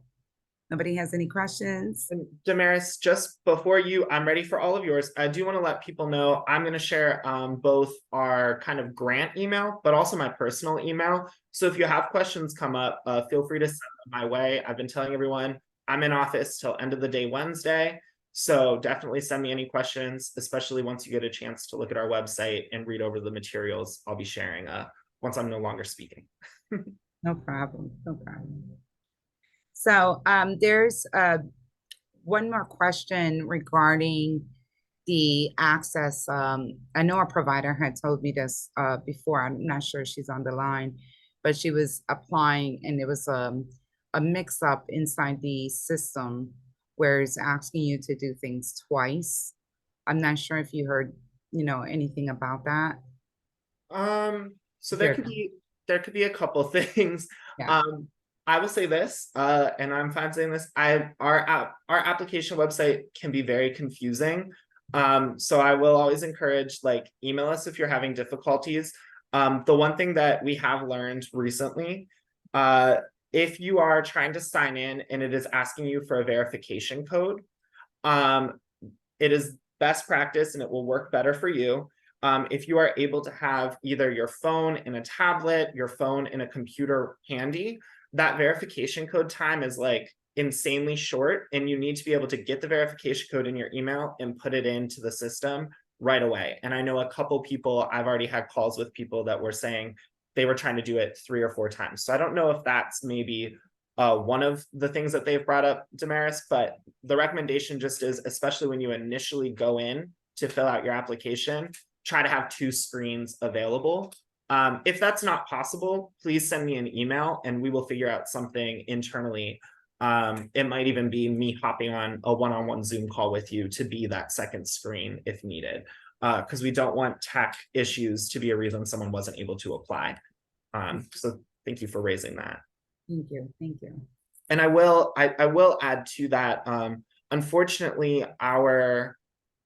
Speaker 1: Nobody has any questions?
Speaker 9: And Damaris, just before I'm ready for all of yours. I do want to let people know I'm going to share both our kind of grant email, but also my personal email. So if you have questions come up, feel free to send them my way. I've been telling everyone I'm in office till end of the day Wednesday. So definitely send me any questions, especially once you get a chance to look at our website and read over the materials I'll be sharing once I'm no longer speaking.
Speaker 1: No problem. No problem. So there's one more question regarding the access. I know a provider had told me this before. I'm not sure she's on the line, but she was applying and there was a mix up inside the system where it's asking you to do things twice. I'm not sure if you heard, you know, anything about that.
Speaker 9: So there could be a couple things.
Speaker 1: Yeah.
Speaker 9: I will say this, and I'm fine saying this. Our application website can be very confusing. So I will always encourage, like, email us if you're having difficulties. The one thing that we have learned recently if you are trying to sign in and it is asking you for a verification code, it is best practice and it will work better for you. If you are able to have either your phone in a tablet, your phone in a computer handy, that verification code time is like insanely short, and you need to be able to get the verification code in your email and put it into the system right away. And I know a couple people, I've already had calls with people that were saying they were trying to do it 3 or 4 times. So I don't know if that's maybe one of the things that they've brought up, Damaris, but the recommendation just is, especially when you initially go in to fill out your application, try to have 2 screens available. If that's not possible, please send me an email and we will figure out something internally. It might even be me hopping on a one-on-one Zoom call with you to be that second screen if needed, because we don't want tech issues to be a reason someone wasn't able to apply. So thank you for raising that.
Speaker 1: Thank you, thank you.
Speaker 9: And I will add to that, unfortunately, our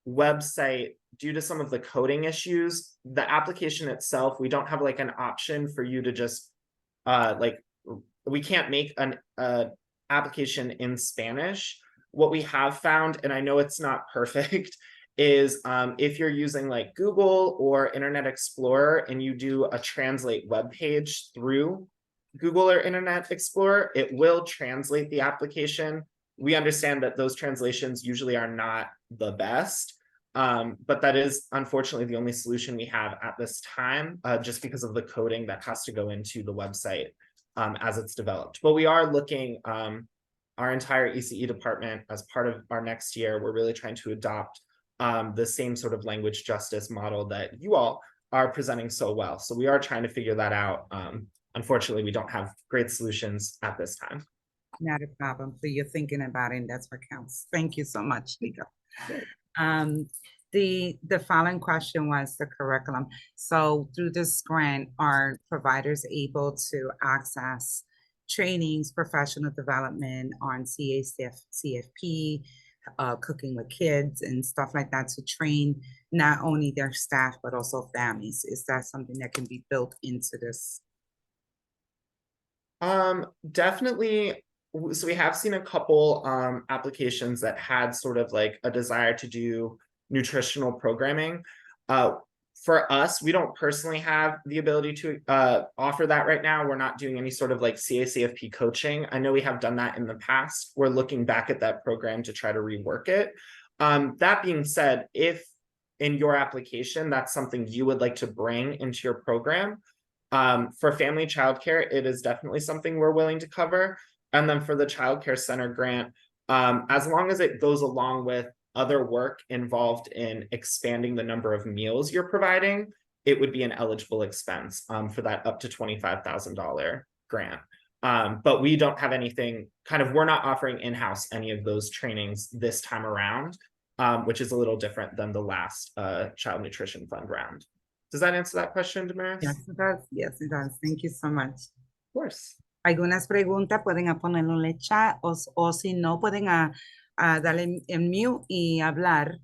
Speaker 9: website, due to some of the coding issues, the application itself, we don't have like an option for you to just we can't make an application in Spanish. What we have found, and I know it's not perfect, is if you're using like Google or Internet Explorer and you do a translate web page through Google or Internet Explorer, it will translate the application. We understand that those translations usually are not the best, but that is unfortunately the only solution we have at this time, just because of the coding that has to go into the website as it's developed. But we are looking, our entire ECE department, as part of our next year, we're really trying to adopt the same sort of language justice model that you all are presenting so well. So we are trying to figure that out. Unfortunately, we don't have great solutions at this time.
Speaker 1: Not a problem. So you're thinking about it, and that's what counts. Thank you so much, Nika. The following question was the curriculum. So through this grant, are providers able to access trainings, professional development on CFP, cooking with kids and stuff like that, to train not only their staff, but also families? Is that something that can be built into this?
Speaker 9: Definitely. So we have seen a couple applications that had sort of like a desire to do nutritional programming. For us, we don't personally have the ability to offer that right now. We're not doing any sort of like CACFP coaching. I know we have done that in the past. We're looking back at that program to try to rework it. That being said, if in your application, that's something you would like to bring into your program, for family childcare, it is definitely something we're willing to cover. And then for the childcare center grant, as long as it goes along with other work involved in expanding the number of meals you're providing, it would be an eligible expense for that up to $25,000 grant. But we don't have anything, we're not offering in-house any of those trainings this time around, which is a little different than the last Child Nutrition Fund round. Does that answer that question, Damaris?
Speaker 1: Yes, it does. Yes, it does. Thank you so much.
Speaker 9: Of course.
Speaker 1: Algunas preguntas pueden ponerlo en el chat o si no pueden darle en mute y hablar,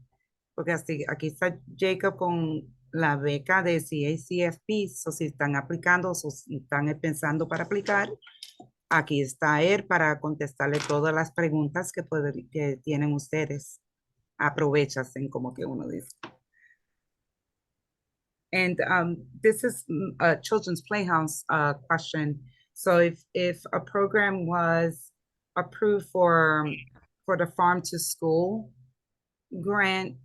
Speaker 1: porque así, aquí está Jacob con la beca de CACFP, so si están aplicando o si están pensando para aplicar, aquí está él para contestarle todas las preguntas que tienen ustedes. Aprovechasen, como que uno dice. And this is a Children's Playhouse question. So if a program was approved for the Farm to School grant,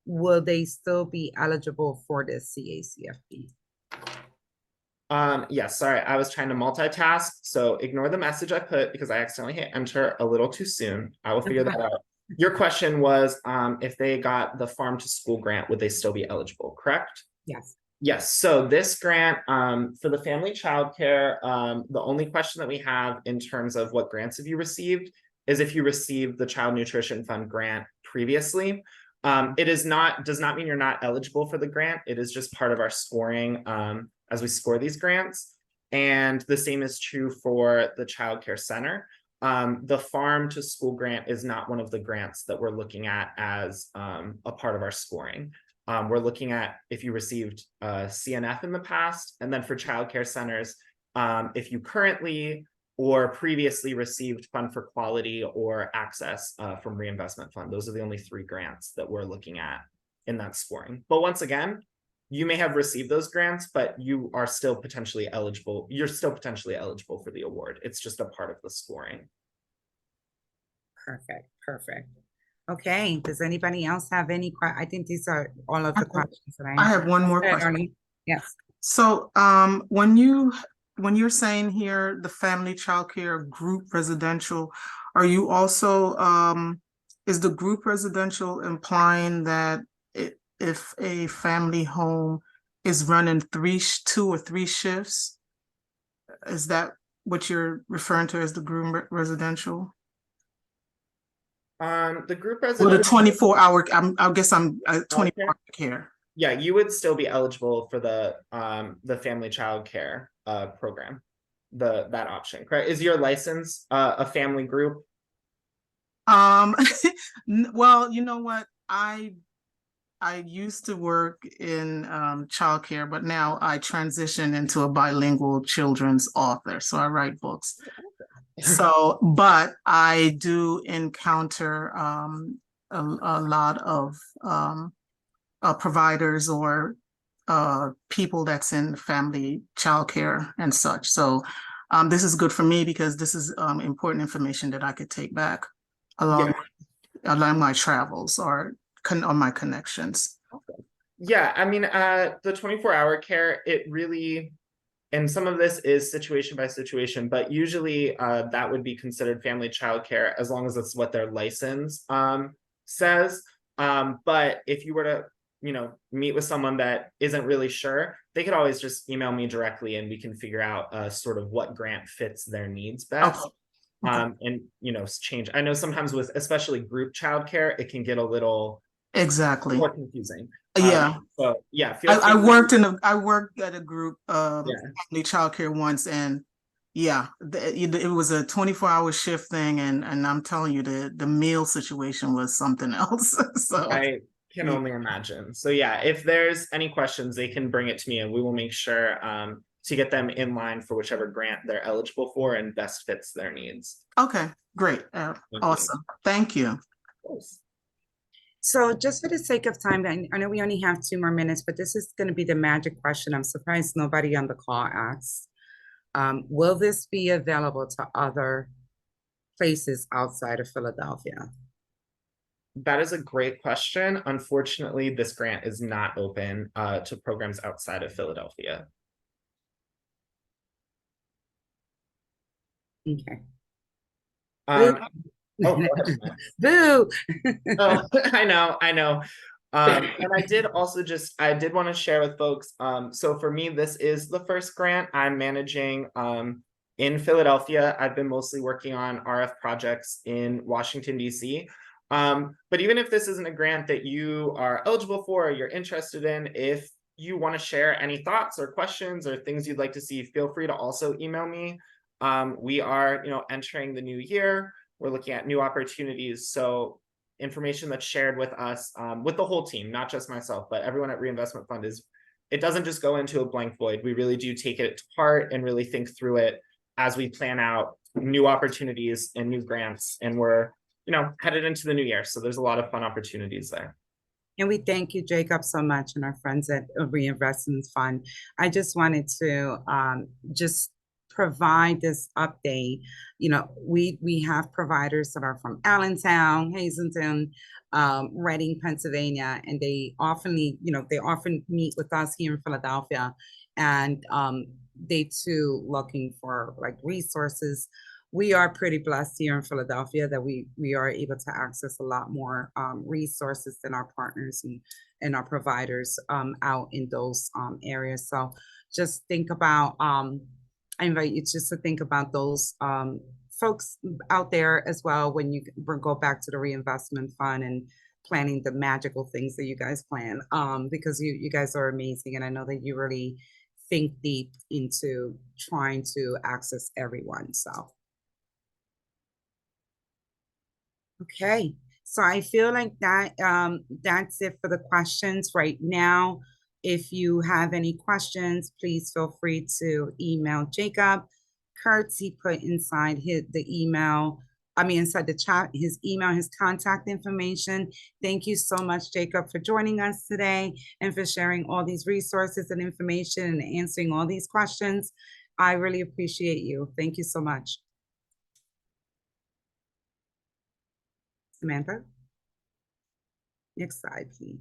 Speaker 1: will they still be eligible for the CACFP?
Speaker 9: Yes, sorry, I was trying to multitask. So ignore the message I put because I accidentally hit enter a little too soon. I will figure that out. Your question was if they got the Farm to School grant, would they still be eligible, correct?
Speaker 1: Yes.
Speaker 9: Yes, so this grant for the family childcare, the only question that we have in terms of what grants have you received is if you received the Child Nutrition Fund grant previously. It does not mean you're not eligible for the grant. It is just part of our scoring as we score these grants. And the same is true for the Child Care Center. The Farm to School grant is not one of the grants that we're looking at as a part of our scoring. We're looking at if you received CNF in the past, and then for childcare centers, if you currently or previously received Fund for Quality or Access from Reinvestment Fund. Those are the only 3 grants that we're looking at in that scoring. But once again, you may have received those grants, but you are still potentially eligible. You're still potentially eligible for the award. It's just a part of the scoring.
Speaker 1: Perfect, perfect. Okay, does anybody else have any I think these are all of the questions that
Speaker 8: I have one more
Speaker 1: Go ahead,
Speaker 8: question.
Speaker 1: Arlene. Yes.
Speaker 8: So when you're saying here the family childcare group residential, are you also is the group residential implying that if a family home is running 2 or 3 shifts, is that what you're referring to as the group residential?
Speaker 9: The group
Speaker 8: Or
Speaker 9: residential.
Speaker 8: the 24-hour, I guess I'm 24-hour care.
Speaker 9: Yeah, you would still be eligible for the family child care program, that option, correct? Is your license a family group?
Speaker 8: Well, you know what? I used to work in childcare, but now I transition into a bilingual children's author. So I write books. So, but I do encounter a lot of providers or people that's in family childcare and such. So this is good for me because this is important information that I could take back along my travels or on my connections.
Speaker 9: Yeah, I mean, the 24-hour care, it really, and some of this is situation by situation, but usually that would be considered family childcare as long as it's what their license says. But if you were to, meet with someone that isn't really sure, they could always just email me directly and we can figure out sort of what grant fits their needs best.
Speaker 8: Okay.
Speaker 9: And change. I know sometimes with especially group childcare, it can get a little more confusing.
Speaker 8: Yeah.
Speaker 9: So yeah,
Speaker 8: I worked at a group family childcare once, and yeah, it was a 24-hour shift thing, and I'm telling you, the meal situation was something else. So
Speaker 9: I can only imagine. So yeah, if there's any questions, they can bring it to me, and we will make sure to get them in line for whichever grant they're eligible for and best fits their needs.
Speaker 8: Okay, great, awesome, thank you.
Speaker 9: Of course.
Speaker 1: So just for the sake of time, I know we only have 2 more minutes, but this is going to be the magic question. I'm surprised nobody on the call asked. Will this be available to other places outside of Philadelphia?
Speaker 9: That is a great question. Unfortunately, this grant is not open to programs outside of Philadelphia.
Speaker 1: Okay.
Speaker 9: Oh,
Speaker 1: boo.
Speaker 9: Oh, I know. And I did want to share with folks. So for me, this is the first grant I'm managing in Philadelphia. I've been mostly working on RF projects in Washington, D.C. But even if this isn't a grant that you are eligible for or you're interested in, if you want to share any thoughts or questions or things you'd like to see, feel free to also email me. We are, entering the new year. We're looking at new opportunities. So information that's shared with us, with the whole team, not just myself, but everyone at Reinvestment Fund it doesn't just go into a blank void. We really do take it to heart and really think through it as we plan out new opportunities and new grants. And we're, headed into the new year. So there's a lot of fun opportunities there.
Speaker 1: And we thank you, Jacob, so much, and our friends at Reinvestment Fund. I just wanted to just provide this update. We have providers that are from Allentown, Hazleton, Reading, Pennsylvania, and they often meet with us here in Philadelphia, and they too looking for like resources. We are pretty blessed here in Philadelphia that we are able to access a lot more resources than our partners and our providers out in those areas. So just think about, I invite you just to think about those folks out there as well when you go back to the Reinvestment Fund and planning the magical things that you guys plan, because you guys are amazing, and I know that you really think deep into trying to access everyone. So. Okay, so I feel like that's it for the questions right now. If you have any questions, please feel free to email Jacob. Kurtz, he put inside the email, inside the chat, his email, his contact information. Thank you so much, Jacob, for joining us today and for sharing all these resources and information and answering all these questions. I really appreciate you. Thank you so much. Samantha? Next slide, please.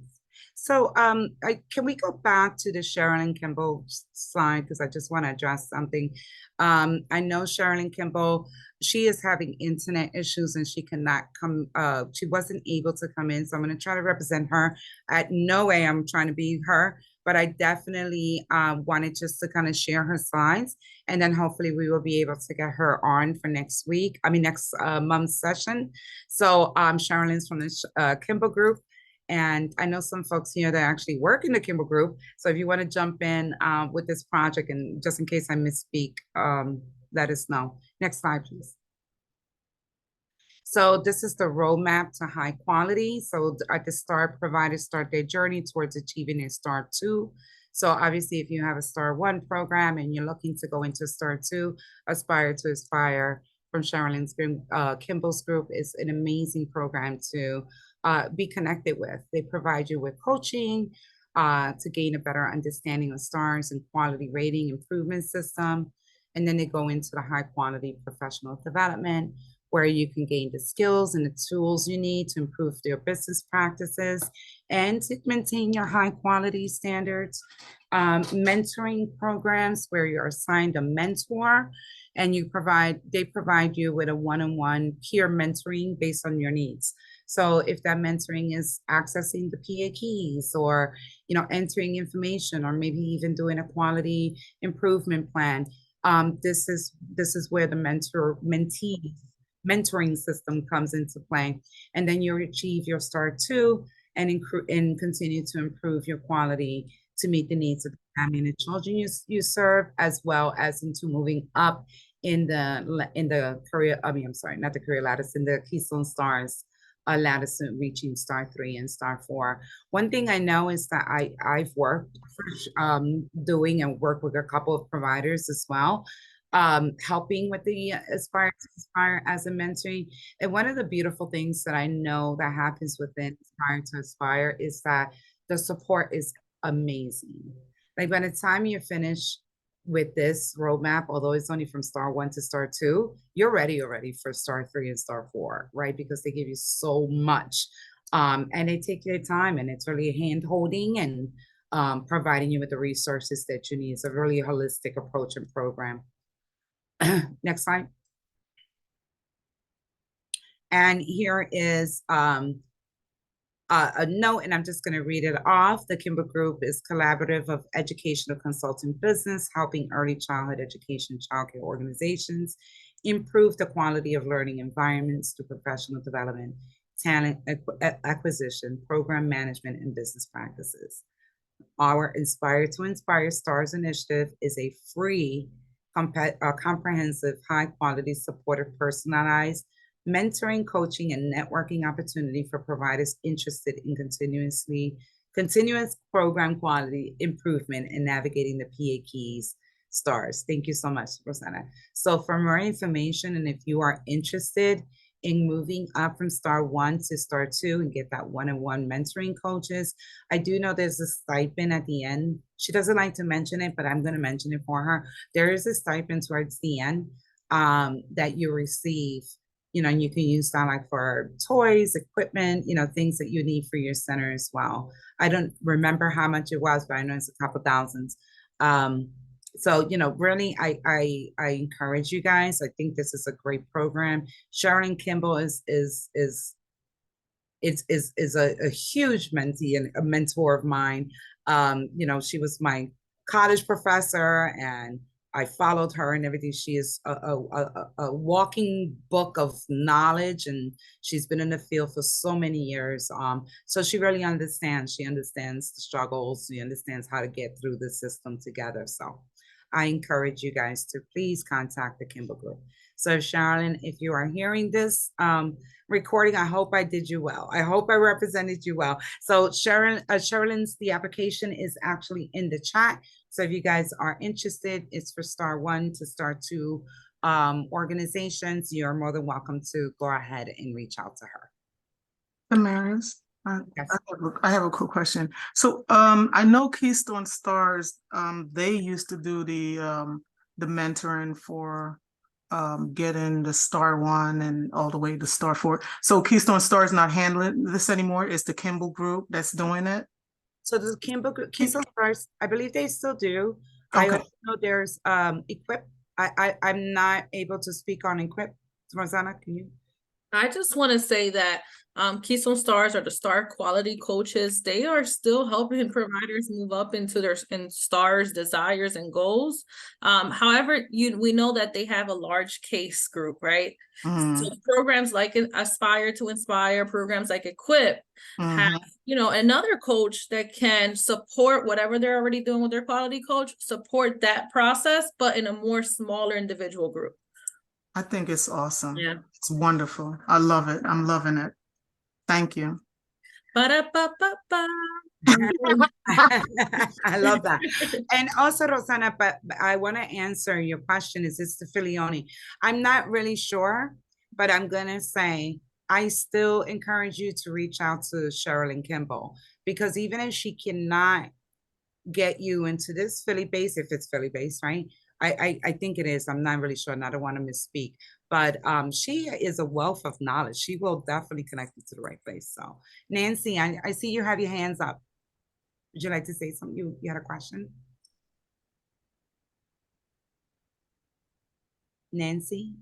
Speaker 1: So can we go back to the Sherilyn Kimball slide, because I just want to address something. I know Sherilyn Kimball, she is having internet issues and she cannot come, she wasn't able to come in, so I'm going to try to represent her. At no way I'm trying to be her, but I definitely wanted just to kind of share her slides, and then hopefully we will be able to get her on for next month's session. So Sherilyn's from the Kimball group. And I know some folks here that actually work in the Kimball group. So if you want to jump in with this project, and just in case I misspeak, let us know. Next slide, please. So this is the roadmap to high quality. So at the start, providers start their journey towards achieving a STAR 2. So obviously, if you have a STAR 1 program and you're looking to go into STAR 2, Aspire to Aspire from Sherilyn's Kimball's group is an amazing program to be connected with. They provide you with coaching to gain a better understanding of STARS and quality rating improvement system. And then they go into the high quality professional development, where you can gain the skills and the tools you need to improve your business practices and to maintain your high quality standards. Mentoring programs where you're assigned a mentor and they provide you with a one-on-one peer mentoring based on your needs. So if that mentoring is accessing the PA keys, or entering information, or maybe even doing a quality improvement plan, this is where the mentee mentoring system comes into play. And then you achieve your STAR 2 and continue to improve your quality to meet the needs of the family and the children you serve, as well as into moving up in the career, not the career lattice, in the Keystone Stars lattice, reaching STAR 3 and STAR 4. One thing I know is that I've worked doing and work with a couple of providers as well, helping with the Aspire to Aspire as a mentoring. And one of the beautiful things that I know that happens within Aspire to Aspire is that the support is amazing. Like by the time you finish with this roadmap, although it's only from STAR 1 to STAR 2, you're ready already for STAR 3 and STAR 4, right? Because they give you so much. And they take their time, and it's really hand holding and providing you with the resources that you need. It's a really holistic approach and program. Next slide. And here is a note, and I'm just going to read it off. The Kimball Group is collaborative of educational consulting business, helping early childhood education childcare organizations improve the quality of learning environments through professional development, talent acquisition, program management, and business practices. Our Inspire to Inspire STARS initiative is a free, comprehensive, high-quality, supportive, personalized mentoring, coaching, and networking opportunity for providers interested in continuous program quality improvement and navigating the PA keys STARS. Thank you so much, Rosanna. So for more information, and if you are interested in moving up from STAR 1 to STAR 2 and get that one-on-one mentoring coaches, I do know there's a stipend at the end. She doesn't like to mention it, but I'm going to mention it for her. There is a stipend towards the end that you receive, and you can use that like for toys, equipment, things that you need for your center as well. I don't remember how much it was, but I know it's a couple thousands. So, really, I encourage you guys. I think this is a great program. Sherilyn Kimball is a huge mentee and a mentor of mine. She was my college professor, and I followed her and everything. She is a walking book of knowledge, and she's been in the field for so many years. So she really understands. She understands the struggles. She understands how to get through the system together. So I encourage you guys to please contact the Kimball Group. So Sherilyn, if you are hearing this recording, I hope I did you well. I hope I represented you well. So Sherilyn's, the application is actually in the chat. So if you guys are interested, it's for STAR 1 to STAR 2 organizations, you're more than welcome to go ahead and reach out to her.
Speaker 8: Damaris,
Speaker 1: Yes.
Speaker 8: I have a quick question. So I know Keystone Stars, they used to do the mentoring for getting the Star 1 and all the way to Star 4. So Keystone Stars not handling this anymore. It's the Kimball Group that's doing it.
Speaker 1: So the Keystone Stars, I believe they still do. I
Speaker 8: Okay.
Speaker 1: also know there's Equip. I'm not able to speak on Equip. Rosanna, can you?
Speaker 4: I just want to say that Keystone Stars or the Star Quality Coaches, they are still helping providers move up into their stars, desires, and goals. However, we know that they have a large case group, right? So programs like Aspire to Inspire, programs like Equip have, another coach that can support whatever they're already doing with their quality coach, support that process, but in a more smaller individual group.
Speaker 8: I think it's awesome.
Speaker 4: Yeah.
Speaker 8: It's wonderful. I love it. I'm loving it. Thank you.
Speaker 4: Ba-da-ba-ba-ba.
Speaker 1: I love that. And also, Rosanna, but I want to answer your question. Is this the Filioni? I'm not really sure, but I'm going to say I still encourage you to reach out to Sherilyn Kimball, because even if she cannot get you into this Philly base, if it's Philly base, right? I think it is. I'm not really sure, and I don't want to misspeak. But she is a wealth of knowledge. She will definitely connect you to the right place. So, Nancy, I see you have your hands up. Would you like to say something? You had a question? Nancy?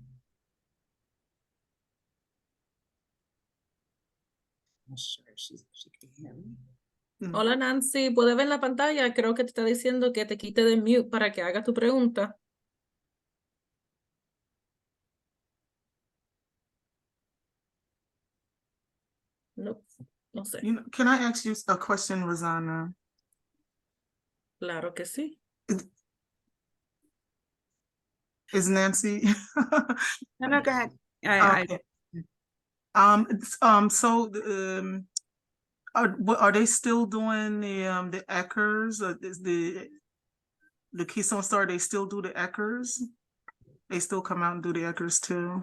Speaker 1: I'm not sure if she can hear me.
Speaker 4: Hola Nancy, ¿puedes ver la pantalla? Creo que te está diciendo que te quite de mute para que haga tu pregunta. No, no sé.
Speaker 8: Can I ask you a question, Rosanna?
Speaker 4: Claro que sí.
Speaker 8: Is Nancy?
Speaker 1: No, go ahead.
Speaker 8: Okay. Are they still doing the Eckers? Is the Keystone Star, they still do the Eckers? They still come out and do the Eckers too?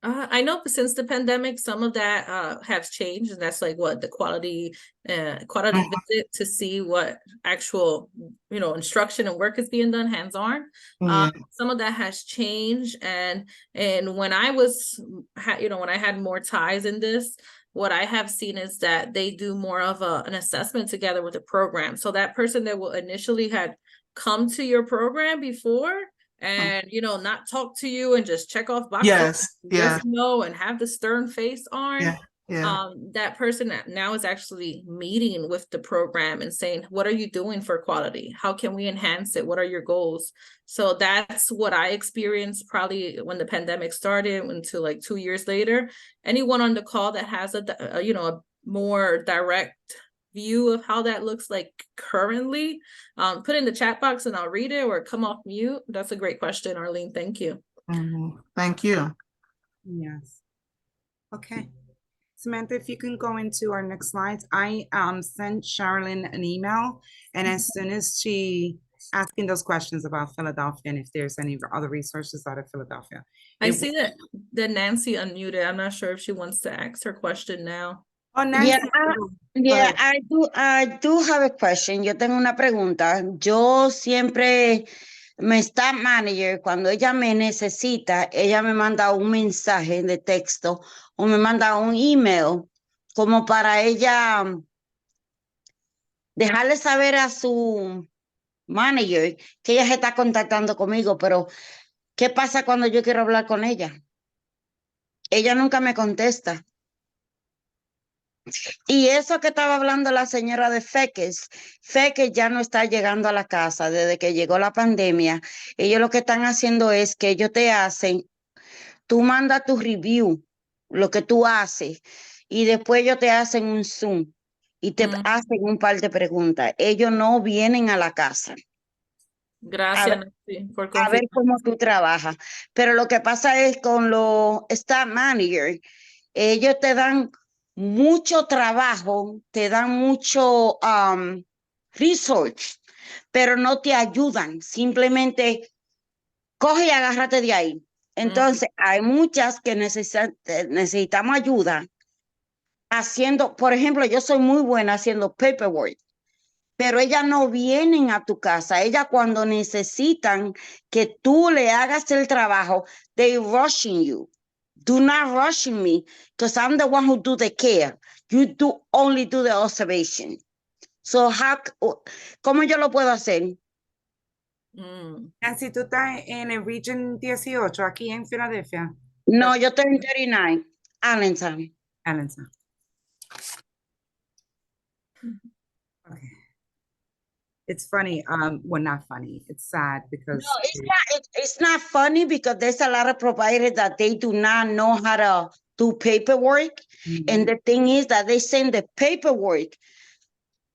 Speaker 4: I know since the pandemic, some of that has changed, and that's like what the quality visit to see what actual instruction and work is being done hands-on. Some of that has changed, and when I was when I had more ties in this, what I have seen is that they do more of an assessment together with the program. So that person that will initially had come to your program before and not talk to you and just check off boxes, yes, no, and have the stern face on. That person now is actually meeting with the program and saying, what are you doing for quality? How can we enhance it? What are your goals? So that's what I experienced probably when the pandemic started until like 2 years later. Anyone on the call that has a more direct view of how that looks like currently, put in the chat box and I'll read it, or come off mute. That's a great question, Arlene. Thank you.
Speaker 8: Thank you.
Speaker 1: Yes. Okay. Samantha, if you can go into our next slides. I sent Sherilyn an email, and as soon as she asking those questions about Philadelphia and if there's any other resources out of Philadelphia.
Speaker 4: I see that Nancy unmuted. I'm not sure if she wants to ask her question now.
Speaker 1: Oh, Nancy.
Speaker 5: Yeah, I do have a question. Yo tengo una pregunta. Yo siempre, mi staff manager, cuando ella me necesita, ella me manda un mensaje de texto o me manda un email como para ella dejarle saber a su manager que ella se está contactando conmigo, pero ¿qué pasa cuando yo quiero hablar con ella? Ella nunca me contesta. Y eso que estaba hablando la señora de Feques ya no está llegando a la casa desde que llegó la pandemia. Ellos lo que están haciendo es que ellos te hacen, tú mandas tu review, lo que tú haces, y después ellos te hacen un Zoom y te hacen un par de preguntas. Ellos no vienen a la casa.
Speaker 4: Gracias, Nancy, por
Speaker 5: a ver cómo tú trabajas. Pero lo que pasa es con los staff managers, ellos te dan mucho trabajo, te dan mucho research, pero no te ayudan. Simplemente
Speaker 10: coge y agárrate de ahí. Entonces, hay muchas que necesitamos ayuda haciendo, por ejemplo, yo soy muy buena haciendo paperwork, pero ellas no vienen a tu casa. Ellas cuando necesitan que tú le hagas el trabajo, they rushing you. Do not rushing me, because I'm the one who do the care. You do only do the observation. So, ¿cómo yo lo puedo hacer?
Speaker 1: Nancy, tú estás en el Region 18, aquí en Filadelfia,
Speaker 10: No, yo estoy en 39, Allentown.
Speaker 1: Allentown. Okay. It's funny, well, not funny, it's sad because.
Speaker 10: No, it's not funny because there's a lot of providers that they do not know how to do paperwork. And the thing is that they send the paperwork.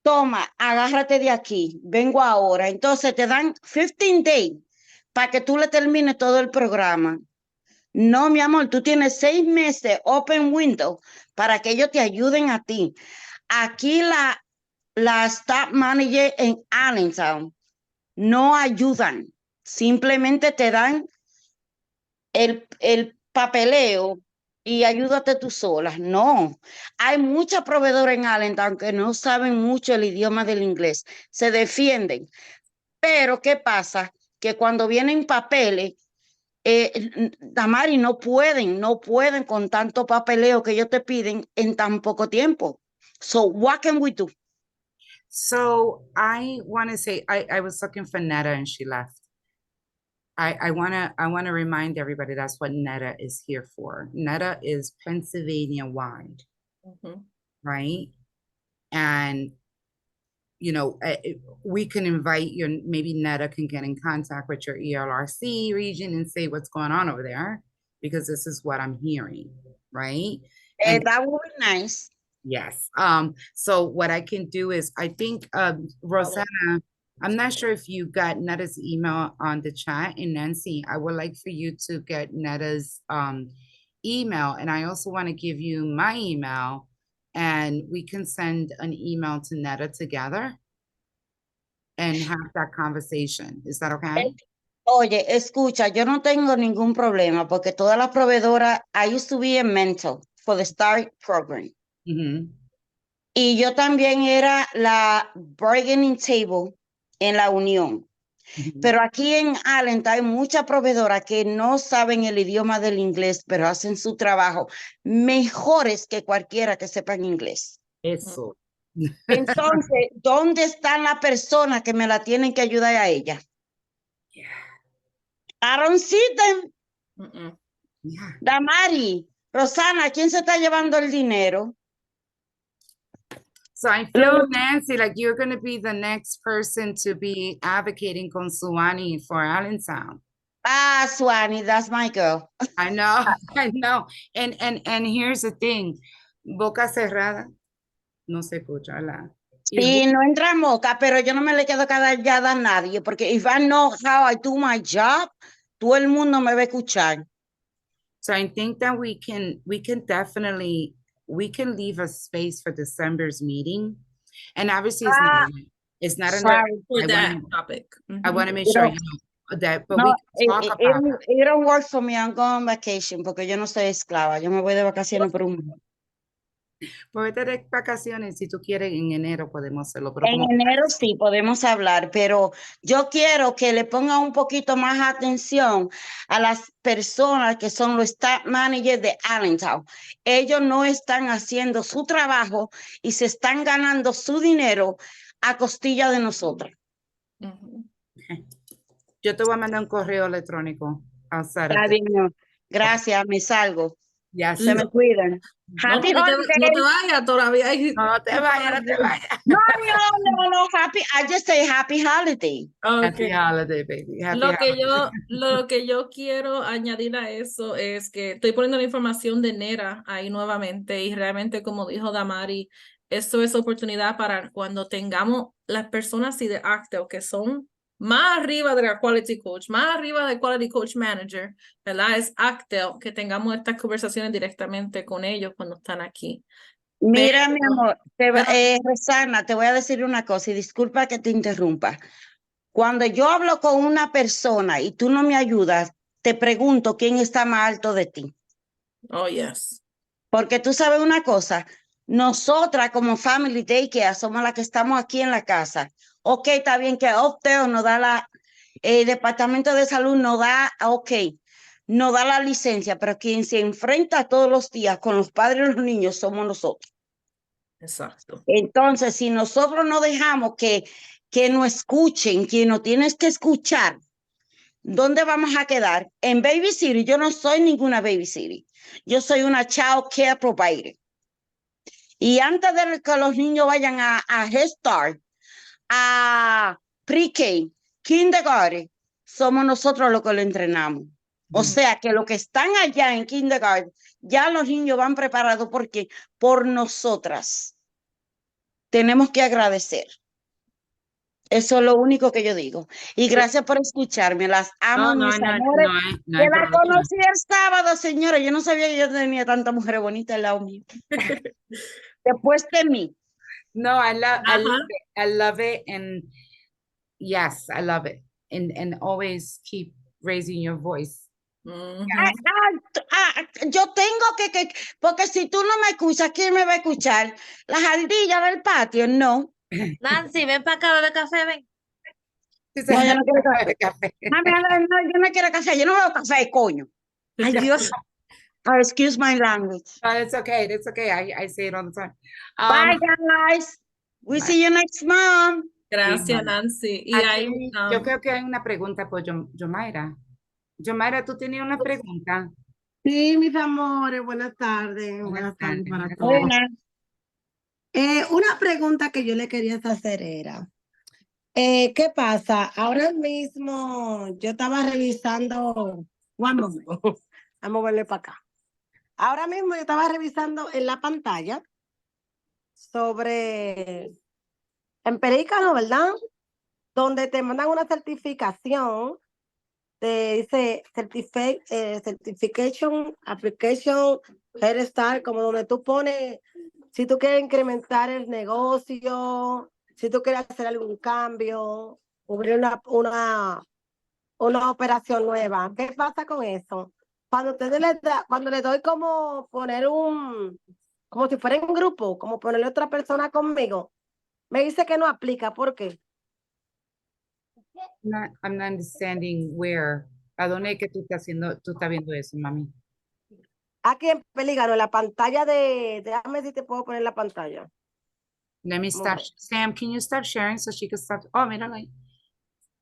Speaker 10: Toma, agárrate de aquí, vengo ahora. Entonces te dan 15 days para que tú le termines todo el programa. No, mi amor, tú tienes 6 meses open window para que ellos te ayuden a ti. Aquí la staff manager en Allentown no ayudan. Simplemente te dan el papeleo y ayúdate tú sola. No, hay muchas proveedoras en Allentown que no saben mucho el idioma del inglés. Se defienden. Pero, ¿qué pasa? Que cuando vienen papeles, Damari, no pueden con tanto papeleo que ellos te piden en tan poco tiempo. So, what can we do?
Speaker 1: So I want to say, I was looking for Netta and she left. I want to remind everybody that's what Netta is here for. Netta is Pennsylvania wide, right? And, you know, we can invite you, maybe Netta can get in contact with your ELRC region and say what's going on over there, because this is what I'm hearing, right? And
Speaker 10: That would be nice.
Speaker 1: yes. So what I can do is, I think, Rosanna, I'm not sure if you got Netta's email on the chat, and Nancy, I would like for you to get Netta's email, and I also want to give you my email, and we can send an email to Netta together and have that conversation. Is that okay?
Speaker 10: Oye, escucha, yo no tengo ningún problema porque todas las proveedoras, I used to be a mentor for the STAR program. Y yo también era la bargaining table en la unión. Pero aquí en Allentown hay muchas proveedoras que no saben el idioma del inglés, pero hacen su trabajo mejores que cualquiera que sepa inglés.
Speaker 1: Eso.
Speaker 10: Entonces, ¿dónde están las personas que me la tienen que ayudar a ella? I don't see them. Damari, Rosana, ¿quién se está llevando el dinero?
Speaker 1: So I feel, Nancy, like you're going to be the next person to be advocating con Suwani for Allentown.
Speaker 10: Ah, Suwani, that's my girl.
Speaker 1: I know, I know. And here's the thing, boca cerrada, no se escucha hablar.
Speaker 10: Sí, no entra moca, pero yo no me le quedo callada a nadie, porque if I know how I do my job, todo el mundo me va a escuchar.
Speaker 1: So I think that we can definitely, we can leave a space for December's meeting. And obviously it's not
Speaker 10: sorry
Speaker 4: for that topic.
Speaker 1: I want to make sure you know that, but
Speaker 10: no,
Speaker 1: we can talk about it.
Speaker 10: It don't work for me. I'm going on vacation porque yo no soy esclava. Yo me voy de vacaciones por un mes.
Speaker 1: Pues de vacaciones, si tú quieres, en enero podemos hacerlo. Pero
Speaker 10: En enero sí podemos hablar, pero yo quiero que le pongan un poquito más atención a las personas que son los staff managers de Allentown. Ellos no están haciendo su trabajo y se están ganando su dinero a costilla de nosotros.
Speaker 1: Yo te voy a mandar un correo electrónico.
Speaker 10: Gracias, me salgo.
Speaker 1: Ya
Speaker 10: se me cuidan.
Speaker 4: No, no te vayas todavía.
Speaker 1: No te vayas, no te vayas.
Speaker 10: No, happy. I just say happy holiday.
Speaker 1: Happy holiday, baby. Happy
Speaker 4: Lo que yo quiero añadir a eso es que estoy poniendo la información de Nera ahí nuevamente y realmente, como dijo Damari, esto es oportunidad para cuando tengamos las personas y de Actel que son más arriba de la Quality Coach, más arriba del Quality Coach Manager, ¿verdad? Es Actel, que tengamos estas conversaciones directamente con ellos cuando están aquí.
Speaker 10: Mira, mi amor, Rosana, te voy a decir una cosa y disculpa que te interrumpa. Cuando yo hablo con una persona y tú no me ayudas, te pregunto quién está más alto de ti.
Speaker 4: Oh, yes.
Speaker 10: Porque tú sabes una cosa, nosotras como Family Daycare somos las que estamos aquí en la casa. Ok, está bien que Opteo nos da el Departamento de Salud nos da, ok, nos da la licencia, pero quien se enfrenta todos los días con los padres y los niños somos nosotros.
Speaker 4: Exacto.
Speaker 10: Entonces, si nosotros no dejamos que nos escuchen, quien nos tienes que escuchar, ¿dónde vamos a quedar? En Baby City, yo no soy ninguna Baby City. Yo soy una Child Care Provider. Y antes de que los niños vayan a Head Start, a Pre-K, Kindergarten, somos nosotros los que lo entrenamos. O sea que los que están allá en Kindergarten, ya los niños van preparados porque por nosotras tenemos que agradecer. Eso es lo único que yo digo. Y gracias por escucharme. Las amo,
Speaker 1: No,
Speaker 10: mis
Speaker 1: no,
Speaker 10: amores.
Speaker 1: no
Speaker 10: Que
Speaker 1: hay
Speaker 10: la
Speaker 1: problema.
Speaker 10: conocí el sábado, señora. Yo no sabía que yo tenía tanta mujer bonita al lado mío. Después de mí.
Speaker 1: No, I love
Speaker 4: Uh-huh.
Speaker 1: it. I love it. And yes, I love it. And always keep raising your voice.
Speaker 4: Mhm.
Speaker 10: Yo tengo que, porque si tú no me escuchas, ¿quién me va a escuchar? Las ardillas del patio, no.
Speaker 11: Nancy, ven para acá, bebe café, ven.
Speaker 10: No, yo no quiero café. Mami, no, yo no quiero café, yo no veo café, coño. Ay, Dios. Oh, excuse my language.
Speaker 1: No, it's okay. It's okay. I say it all the time.
Speaker 10: Bye, guys. We
Speaker 1: bye.
Speaker 10: see you next month.
Speaker 4: Gracias,
Speaker 1: Sí,
Speaker 4: Nancy. Y
Speaker 1: aquí,
Speaker 4: hay,
Speaker 1: yo creo que hay una pregunta por Yomaira. Yomaira, tú tenías una pregunta.
Speaker 12: Sí, mis amores, buenas tardes. Buenas tardes para
Speaker 1: buenas
Speaker 12: todos.
Speaker 10: Buenas.
Speaker 12: Una pregunta que yo le quería hacer era, ¿qué pasa? Ahora mismo yo estaba revisando, vamos a moverle para acá. Ahora mismo yo estaba revisando en la pantalla sobre, en Pelícano, ¿verdad? Donde te mandan una certificación, te dice Certification Application Head Start, como donde tú pones si tú quieres incrementar el negocio, si tú quieres hacer algún cambio, abrir una operación nueva. ¿Qué pasa con eso? Cuando cuando le doy como poner como si fuera en grupo, como ponerle otra persona conmigo, me dice que no aplica. ¿Por qué?
Speaker 1: I'm not understanding where. ¿A dónde es que tú estás viendo eso, mami?
Speaker 12: Aquí en Pelícano, en la pantalla déjame si te puedo poner la pantalla.
Speaker 1: Let me stop. Sam, can you stop sharing so she can stop? Oh, míralo ahí.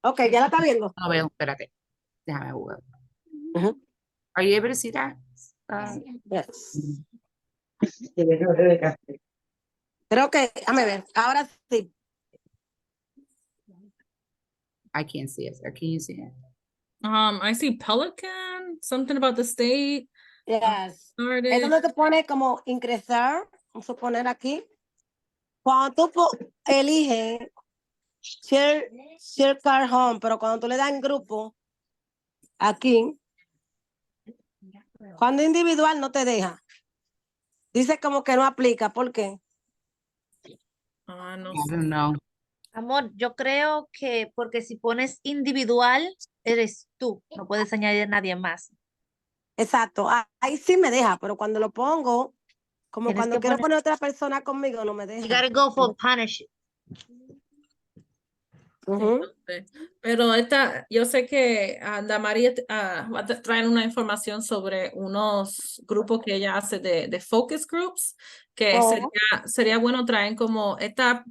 Speaker 12: Ok, ya la está viendo.
Speaker 1: No veo, espérate. Déjame jugar. Are you able to see that?
Speaker 12: Yes. Creo que, déjame ver, ahora sí.
Speaker 1: I can't see it. Or can you see it?
Speaker 4: I see Pelican, something about the state.
Speaker 12: Yes.
Speaker 4: Started.
Speaker 12: Es donde te pone como ingresar, vamos a poner aquí. Cuando tú eliges share car home, pero cuando tú le das en grupo, aquí, cuando individual no te deja. Dice como que no aplica, ¿por qué?
Speaker 4: No
Speaker 1: I
Speaker 4: sé.
Speaker 1: don't know.
Speaker 11: Amor, yo creo que porque si pones individual, eres tú, no puedes añadir a nadie más.
Speaker 12: Exacto, ahí sí me deja, pero cuando lo pongo, como
Speaker 11: Tienes
Speaker 12: cuando
Speaker 11: que
Speaker 12: quiero
Speaker 11: poner-
Speaker 12: poner otra persona conmigo, no me
Speaker 11: You
Speaker 12: deja.
Speaker 11: gotta go for punish.
Speaker 4: Pero yo sé que Damari va a traer una información sobre unos grupos que ella hace de focus groups, que sería bueno traer como estas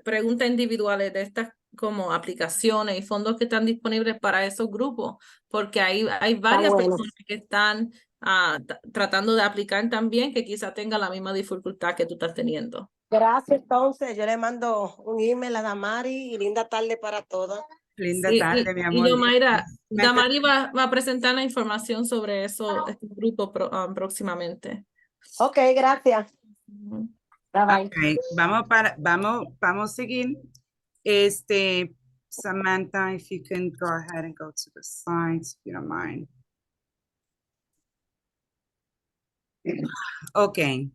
Speaker 4: preguntas individuales de estas como aplicaciones y fondos que están disponibles para esos grupos, porque hay varias personas que están tratando de aplicar también que quizá tengan la misma dificultad que tú estás teniendo.
Speaker 12: Gracias, entonces yo le mando un email a Damari y linda tarde para todas.
Speaker 1: Linda tarde, mi amor.
Speaker 4: Y Yomaira, Damari va a presentar la información sobre eso, este grupo próximamente.
Speaker 12: Ok, gracias.
Speaker 4: Ujú.
Speaker 12: Bye bye.
Speaker 1: Okay, vamos a seguir. Samantha, if you can go ahead and go to the slides, if you don't mind. Okay,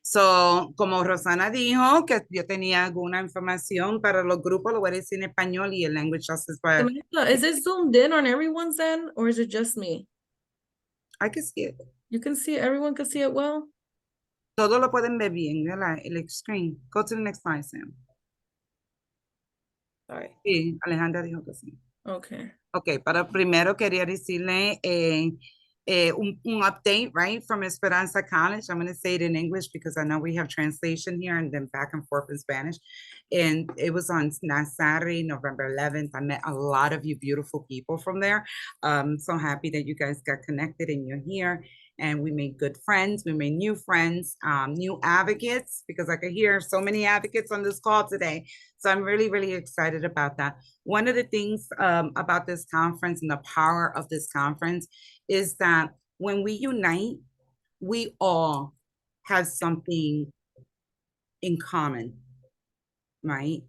Speaker 1: So, como Rosana dijo que yo tenía alguna información para los grupos, lo voy a decir en español y el language justice para...
Speaker 4: Samantha, is it zoomed in on everyone's end or is it just me?
Speaker 1: I can see it.
Speaker 4: You can see it, everyone can see it well?
Speaker 1: Todo lo pueden ver bien, ¿verdad? El screen. Go to the next slide, Sam.
Speaker 4: Sorry.
Speaker 1: Sí, Alejandra dijo que sí.
Speaker 4: Okay.
Speaker 1: Ok, pero primero quería decirle un update, right, from Esperanza College. I'm going to say it in English because I know we have translation here and then back and forth in Spanish. And it was on Saturday, November 11th. I met a lot of you beautiful people from there. So happy that you guys got connected and you're here. And we made good friends. We made new friends, new advocates, because I could hear so many advocates on this call today. So I'm really, really excited about that. One of the things about this conference and the power of this conference is that when we unite, we all have something in common, right?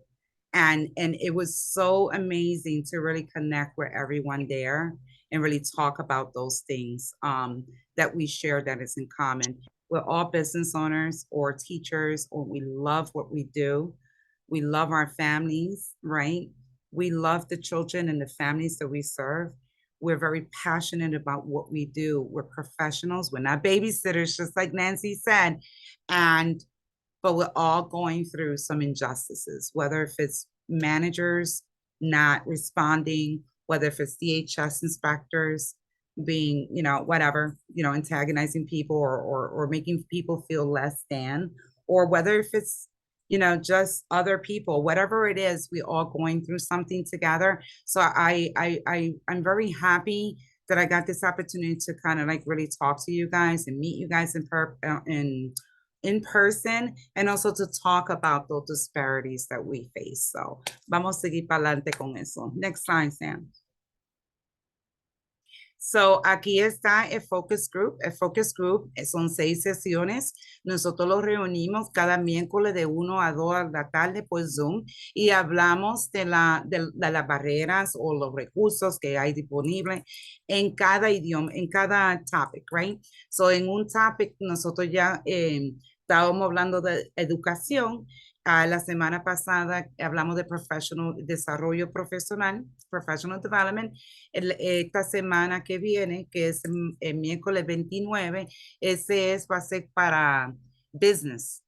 Speaker 1: And it was so amazing to really connect with everyone there and really talk about those things that we share that is in common. We're all business owners or teachers, or we love what we do. We love our families, right? We love the children and the families that we serve. We're very passionate about what we do. We're professionals. We're not babysitters, just like Nancy said. But we're all going through some injustices, whether if it's managers not responding, whether if it's DHS inspectors being, whatever, antagonizing people or making people feel less than, or whether if it's, just other people, whatever it is, we all going through something together. So I'm very happy that I got this opportunity to kind of like really talk to you guys and meet you guys in person, and also to talk about those disparities that we face. So vamos a seguir para adelante con eso. Next slide, Sam. So aquí está el focus group. El focus group son 6 sesiones. Nosotros los reunimos cada miércoles de 1 a 2 de la tarde por Zoom y hablamos de las barreras o los recursos que hay disponibles en cada idioma, en cada topic, right? So en un topic nosotros ya estábamos hablando de educación. La semana pasada hablamos de desarrollo profesional, professional development. Esta semana que viene, que es el miércoles 29, va a ser para business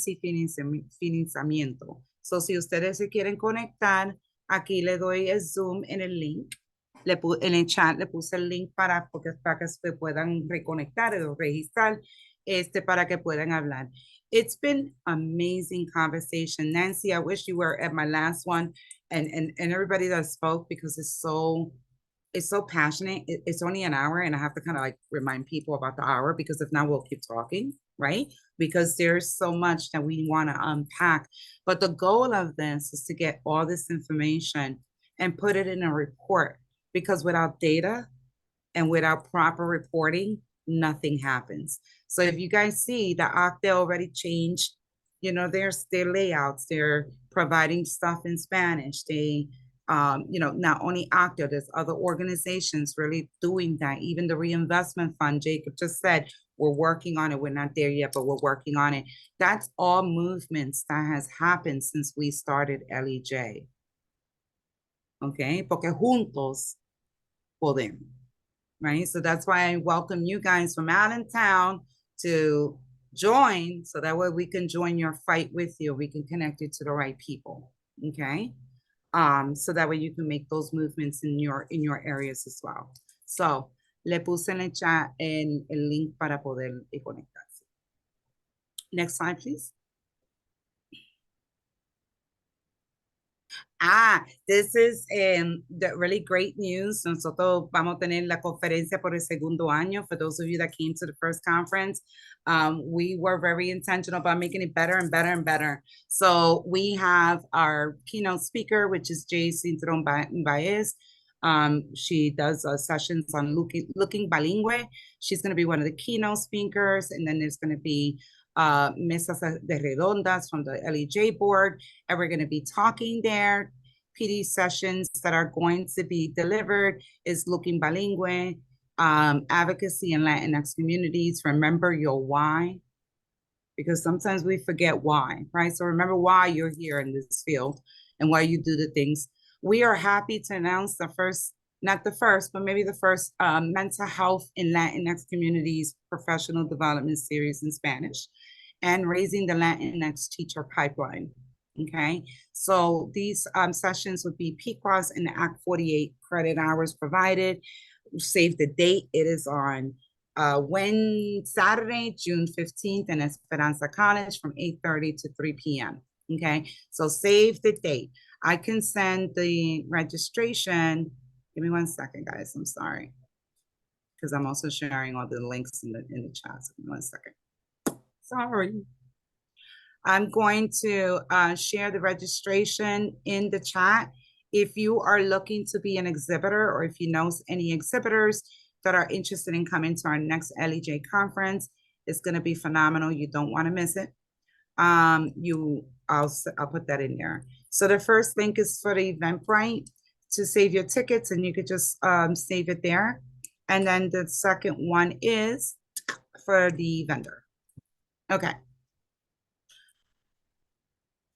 Speaker 1: y financiamiento. So, si ustedes se quieren conectar, aquí le doy el Zoom en el link. En el chat le puse el link para que se puedan reconectar o registrar para que puedan hablar. It's been amazing conversation. Nancy, I wish you were at my last one and everybody that spoke, because it's so passionate. It's only an hour and I have to kind of like remind people about the hour, because if not, we'll keep talking, right? Because there's so much that we want to unpack. But the goal of this is to get all this information and put it in a report, because without data and without proper reporting, nothing happens. So if you guys see, the OCDE already changed, their layouts. They're providing stuff in Spanish. They, not only OCDE, there's other organizations really doing that. Even the reinvestment fund, Jacob just said, we're working on it. We're not there yet, but we're working on it. That's all movements that has happened since we started LEJ. Okay, porque juntos podemos. Right? So that's why I welcome you guys from out in town to join, so that way we can join your fight with you. We can connect you to the right people. Okay. So that way you can make those movements in your areas as well. So le puse en el chat el link para poder conectarse. Next slide, please. This is the really great news. Nosotros vamos a tener la conferencia por el segundo año. For those of you that came to the first conference, we were very intentional about making it better and better and better. So we have our keynote speaker, which is Jay Cinturón Baez. She does sessions on looking bilingue. She's going to be one of the keynote speakers. And then there's going to be mesas de redondas from the LEJ board, and we're going to be talking there. PD sessions that are going to be delivered is looking bilingue, advocacy in Latinx communities. Remember your why. because sometimes we forget why, right? So remember why you're here in this field and why you do the things. We are happy to announce the first, not the first, but maybe the first mental health in Latinx communities professional development series in Spanish, and raising the Latinx teacher pipeline. Okay, so these sessions would be PQAS and Act 48 credit hours provided. Save the date. It is on Saturday, June 15th in Esperanza College from 8:30 to 3 p.m. Okay, so save the date. I can send the registration. Give me 1 second, guys. I'm sorry, because I'm also sharing all the links in the chat. So give me 1 second. Sorry. I'm going to share the registration in the chat. If you are looking to be an exhibitor, or if you know any exhibitors that are interested in coming to our next LEJ conference, it's going to be phenomenal. You don't want to miss it. I'll put that in there. So the first link is for the Eventbrite to save your tickets, and you could just save it there. And then the second one is for the vendor. Okay.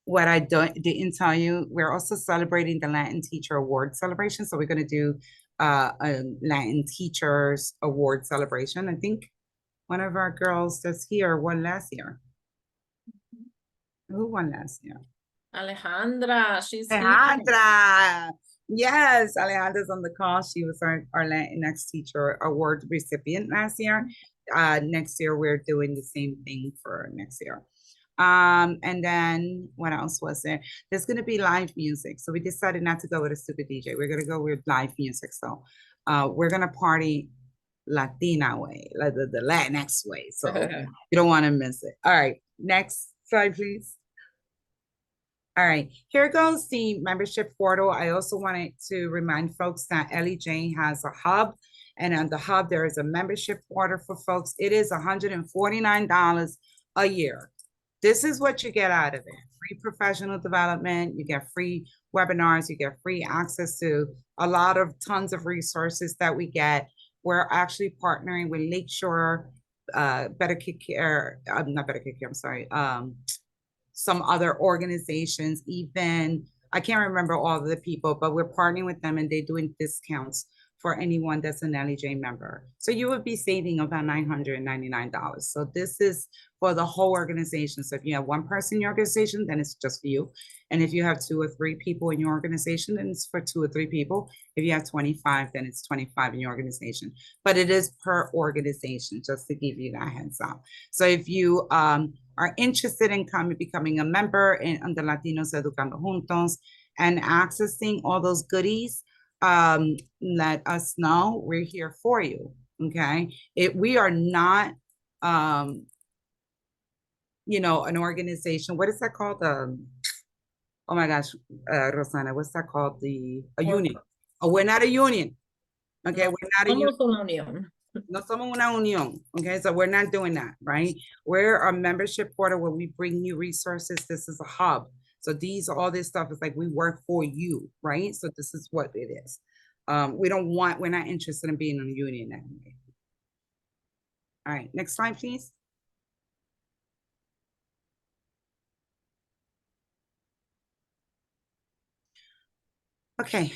Speaker 1: What I didn't tell you, we're also celebrating the Latin Teacher Award celebration. So we're going to do a Latin Teachers Award celebration. I think one of our girls that's here won last year. Who won last year?
Speaker 4: Alejandra, she's
Speaker 1: Alejandra. Yes, Alejandra's on the call. She was our Latinx Teacher Award recipient last year. Next year, we're doing the same thing for next year. And then what else was there? There's going to be live music. So we decided not to go with a stupid DJ. We're going to go with live music. So we're going to party Latina way, like the Latinx way. So you don't want to miss it. All right. Next slide, please. All right, here goes the membership portal. I also wanted to remind folks that LEJ has a hub, and on the hub, there is a membership portal for folks. It is $149 a year. This is what you get out of it. Free professional development, you get free webinars, you get free access to a lot of tons of resources that we get. We're actually partnering with Lakeshore, Better Kid Care, not Better Kid Care, I'm sorry, some other organizations, even, I can't remember all of the people, but we're partnering with them and they're doing discounts for anyone that's an LEJ member. So you would be saving about $999. So this is for the whole organization. So if you have one person in your organization, then it's just for you. And if you have 2 or 3 people in your organization, then it's for 2 or 3 people. If you have 25, then it's 25 in your organization. But it is per organization, just to give you that heads up. So if you are interested in becoming a member under Latinos Educando Juntos and accessing all those goodies, let us know. We're here for you. Okay. We are not, you know, an organization. What is that called? Oh my gosh, Rosana, what's that called? A union. Oh, we're not a union. Okay,
Speaker 4: No,
Speaker 1: we're not a union.
Speaker 4: somos una unión.
Speaker 1: No somos una unión. Okay, so we're not doing that, right? We're a membership portal where we bring you resources. This is a hub. So all this stuff is like we work for you, right? So this is what it is. We're not interested in being in a union anyway. All right, next slide, please. Okay,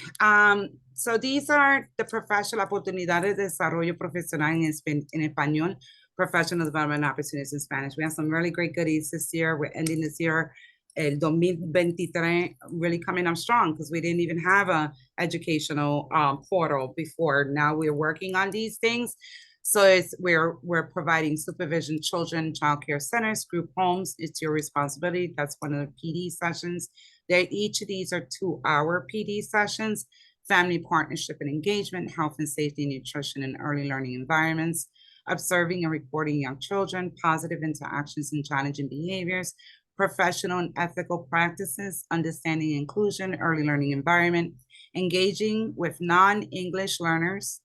Speaker 1: so these are the professional oportunidades de desarrollo profesional en español, professional development opportunities in Spanish. We have some really great goodies this year. We're ending this year, el 2023, really coming up strong because we didn't even have a educational portal before. Now we're working on these things. So we're providing supervision, children, child care centers, group homes. It's your responsibility. That's one of the PD sessions. Each of these are 2-hour PD sessions: family partnership and engagement, health and safety, nutrition, and early learning environments, observing and recording young children, positive interactions and challenging behaviors, professional and ethical practices, understanding inclusion, early learning environment, engaging with non-English learners,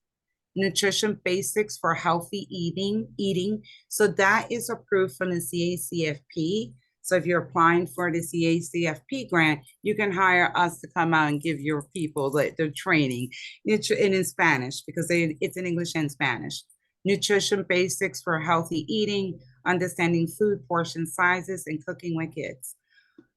Speaker 1: nutrition basics for healthy eating. So that is approved from the CACFP. So if you're applying for the CACFP grant, you can hire us to come out and give your people the training in Spanish, because it's in English and Spanish. Nutrition basics for healthy eating, understanding food portion sizes, and cooking with kids.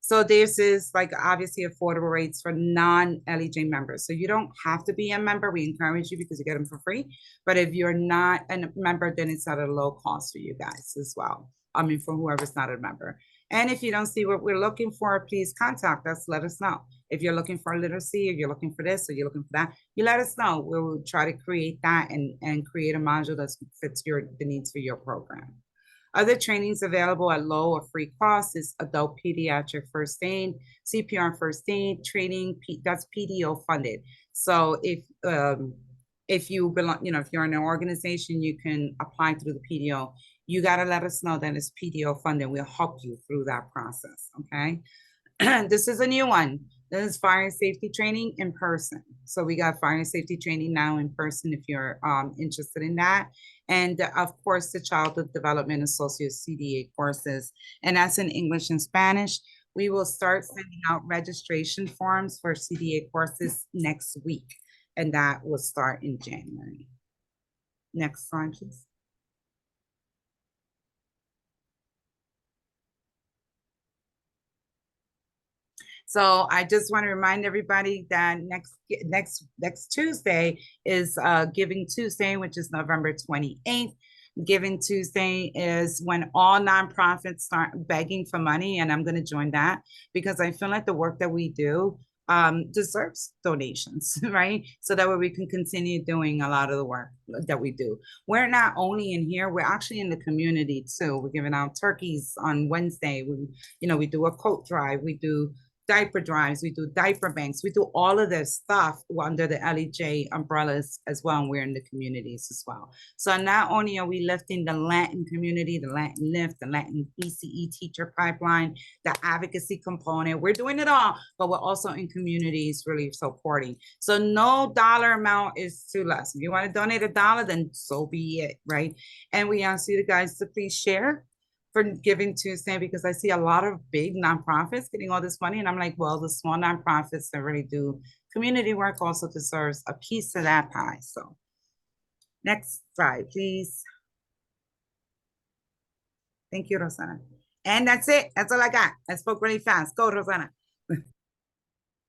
Speaker 1: So this is like obviously affordable rates for non-LEJ members. So you don't have to be a member. We encourage you because you get them for free. But if you're not a member, then it's at a low cost for you guys as well. I mean, for whoever's not a member. And if you don't see what we're looking for, please contact us. Let us know. If you're looking for literacy, or you're looking for this, or you're looking for that, you let us know. We will try to create that and create a module that fits the needs for your program. Other trainings available at low or free cost is adult pediatric first aid, CPR first aid training, that's PDO funded. So if you belong, if you're in an organization, you can apply through the PDO. You got to let us know that it's PDO funded. We'll help you through that process, okay? This is a new one. This is fire and safety training in person. So we got fire and safety training now in person if you're interested in that. And of course, the Childhood Development Associate CDA courses. And that's in English and Spanish. We will start sending out registration forms for CDA courses next week. And that will start in January. Next slide, please. So I just want to remind everybody that next Tuesday is Giving Tuesday, which is November 28th. Giving Tuesday is when all nonprofits start begging for money, and I'm going to join that because I feel like the work that we do deserves donations, right? So that way we can continue doing a lot of the work that we do. We're not only in here, we're actually in the community too. We're giving out turkeys on Wednesday. We do a coat drive. We do diaper drives, we do diaper banks, we do all of this stuff under the LEJ umbrellas as well, and we're in the communities as well. So not only are we lifting the Latin community, the Latin Lift, the Latin ECE teacher pipeline, the advocacy component, we're doing it all, but we're also in communities really supporting. So no dollar amount is too less. If you want to donate $1, then so be it, right? And we ask you guys to please share for Giving Tuesday, because I see a lot of big nonprofits getting all this money. And I'm like, well, the small nonprofits that really do community work also deserves a piece of that pie. So next slide, please. Thank you, Rosana. And that's it. That's all I got. I spoke really fast. Go, Rosana.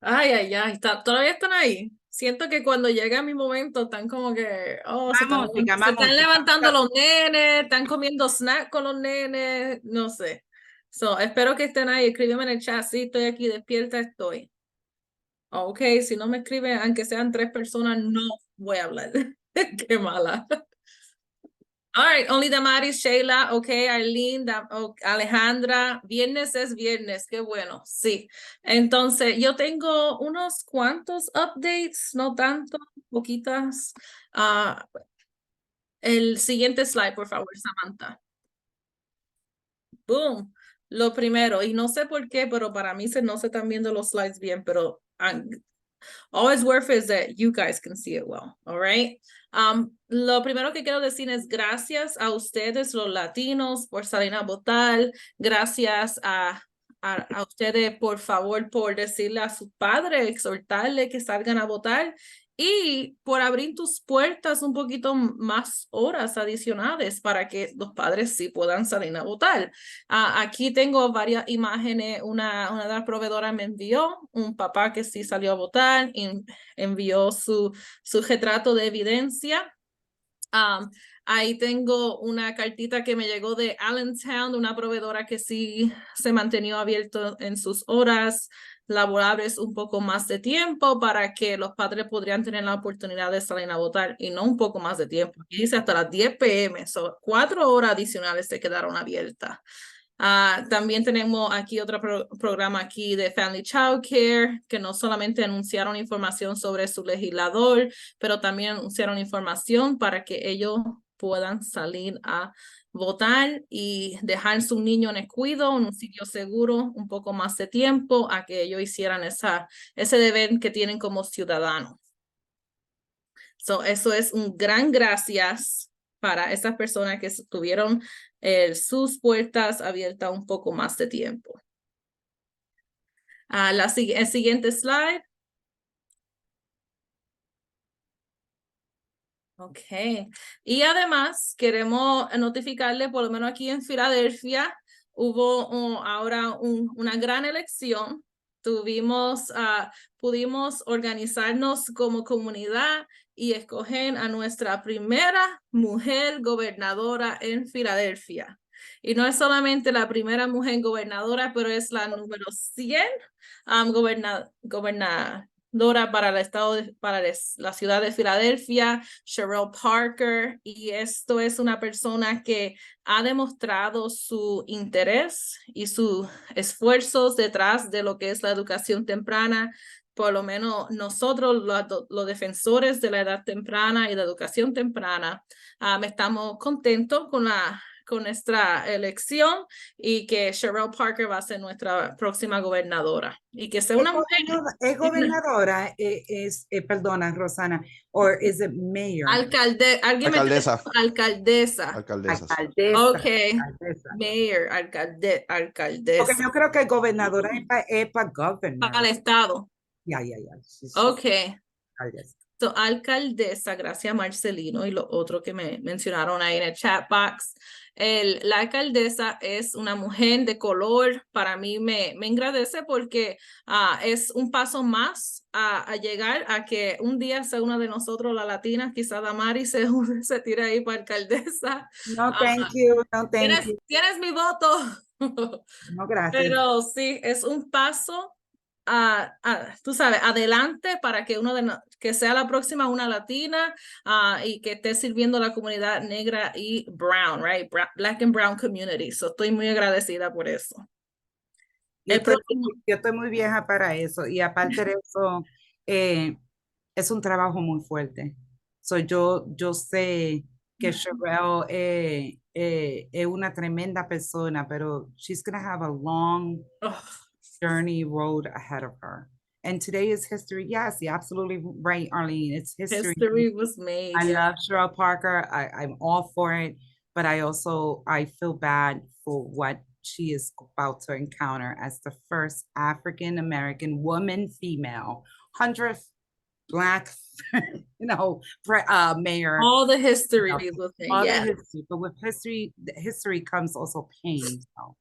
Speaker 4: Ay, todavía están ahí. Siento que cuando llega mi momento están como que, se están levantando los nenes, están comiendo snack con los nenes, no sé. So, espero que estén ahí, escríbeme en el chat, sí, estoy aquí, despierta estoy. Ok, si no me escriben, aunque sean 3 personas, no voy a hablar. Qué mala. All right, only Damaris, Sheila, okay, Arlene, Alejandra, viernes es viernes, qué bueno, sí. Entonces, yo tengo unos cuantos updates, no tanto, poquitas. El siguiente slide, por favor, Samantha. Boom. Lo primero, y no sé por qué, pero para mí no se están viendo los slides bien, pero always worth is that you guys can see it well, all right? Lo primero que quiero decir es gracias a ustedes, los latinos, por salir a votar. Gracias a ustedes, por favor, por decirle a sus padres, exhortarle que salgan a votar. Y por abrir tus puertas un poquito más horas adicionales para que los padres sí puedan salir a votar. Aquí tengo varias imágenes. Una de las proveedoras me envió un papá que sí salió a votar y envió su retrato de evidencia. Ahí tengo una cartita que me llegó de Allentown, de una proveedora que sí se mantenió abierto en sus horas laborables un poco más de tiempo para que los padres podrían tener la oportunidad de salir a votar y no un poco más de tiempo. Aquí dice hasta las 10 p.m., 4 horas adicionales se quedaron abiertas. También tenemos aquí otro programa aquí de Family Child Care, que no solamente anunciaron información sobre su legislador, pero también anunciaron información para que ellos puedan salir a votar y dejar su niño en el cuidado, en un sitio seguro, un poco más de tiempo, a que ellos hicieran ese deber que tienen como ciudadanos. Eso es un gran gracias para esas personas que tuvieron sus puertas abiertas un poco más de tiempo. El siguiente slide. Ok. Y además queremos notificarle, por lo menos aquí en Filadelfia, hubo ahora una gran elección. Pudimos organizarnos como comunidad y escoger a nuestra primera mujer gobernadora en Filadelfia. Y no es solamente la primera mujer gobernadora, pero es la número 100 gobernadora para el estado, para la ciudad de Filadelfia, Cheryl Parker, y esto es una persona que ha demostrado su interés y sus esfuerzos detrás de lo que es la educación temprana. Por lo menos nosotros, los defensores de la edad temprana y la educación temprana, estamos contentos con nuestra elección y que Cheryl Parker va a ser nuestra próxima gobernadora y que sea una mujer.
Speaker 1: ¿Es gobernadora? Perdona, Rosana, or is it mayor?
Speaker 4: Alcaldesa.
Speaker 13: Alcaldesa.
Speaker 1: Alcaldesa.
Speaker 4: Okay.
Speaker 1: Alcaldesa.
Speaker 4: Mayor, alcaldesa.
Speaker 1: Porque yo creo que gobernadora es para governor.
Speaker 4: Para el estado.
Speaker 1: Ya.
Speaker 4: Okay.
Speaker 1: Alcaldesa.
Speaker 4: So, alcaldesa, gracias Marcelino y lo otro que me mencionaron ahí en el chat box. La alcaldesa es una mujer de color. Para mí me engrandece porque es un paso más a llegar a que un día sea una de nosotros, la latina, quizá Damari se tire ahí para alcaldesa.
Speaker 1: No, thank you. No, thank you.
Speaker 4: Tienes mi voto.
Speaker 1: No, gracias.
Speaker 4: Pero sí, es un paso tú sabes, adelante para que que sea la próxima una latina y que esté sirviendo a la comunidad negra y brown, right? Black and brown community. So estoy muy agradecida por eso.
Speaker 1: Yo estoy muy vieja para eso y aparte de eso, es un trabajo muy fuerte. Yo sé que Cheryl es una tremenda persona, pero she's going to have a long journey road ahead of her. And today is history. Yes, you're absolutely right, Arlene. It's history.
Speaker 4: History was made.
Speaker 1: I love Cheryl Parker. I'm all for it, but I feel bad for what she is about to encounter as the first African-American woman, female, 100th Black, mayor.
Speaker 4: All the history.
Speaker 1: All the history, but with history comes also pain. So.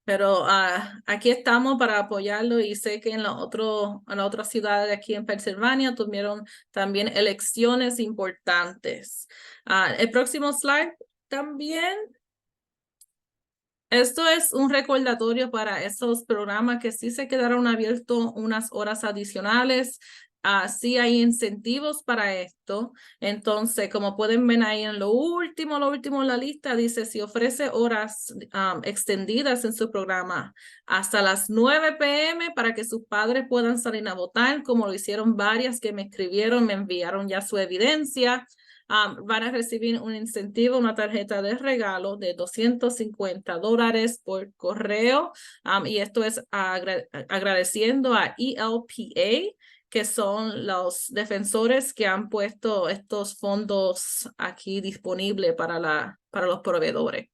Speaker 4: Pero aquí estamos para apoyarlo y sé que en la otra ciudad de aquí en Pensilvania tuvieron también elecciones importantes. El próximo slide también. Esto es un recordatorio para esos programas que sí se quedaron abiertos unas horas adicionales. Sí hay incentivos para esto. Entonces, como pueden ver ahí en lo último en la lista, dice si ofrece horas extendidas en su programa hasta las 9 p.m. para que sus padres puedan salir a votar, como lo hicieron varias que me escribieron, me enviaron ya su evidencia. Van a recibir un incentivo, una tarjeta de regalo de $250 por correo. Y esto es agradeciendo a ELPA, que son los defensores que han puesto estos fondos aquí disponibles para los proveedores.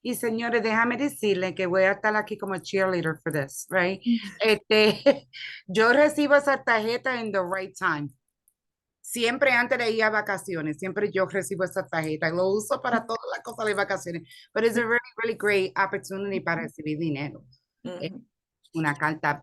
Speaker 1: Y señores, déjame decirle que voy a estar aquí como cheerleader for this, right? Yo recibo esa tarjeta in the right time. Siempre antes de ir a vacaciones, siempre yo recibo esa tarjeta. Lo uso para todas las cosas de vacaciones. But it's a really, really great opportunity para recibir dinero. Una carta,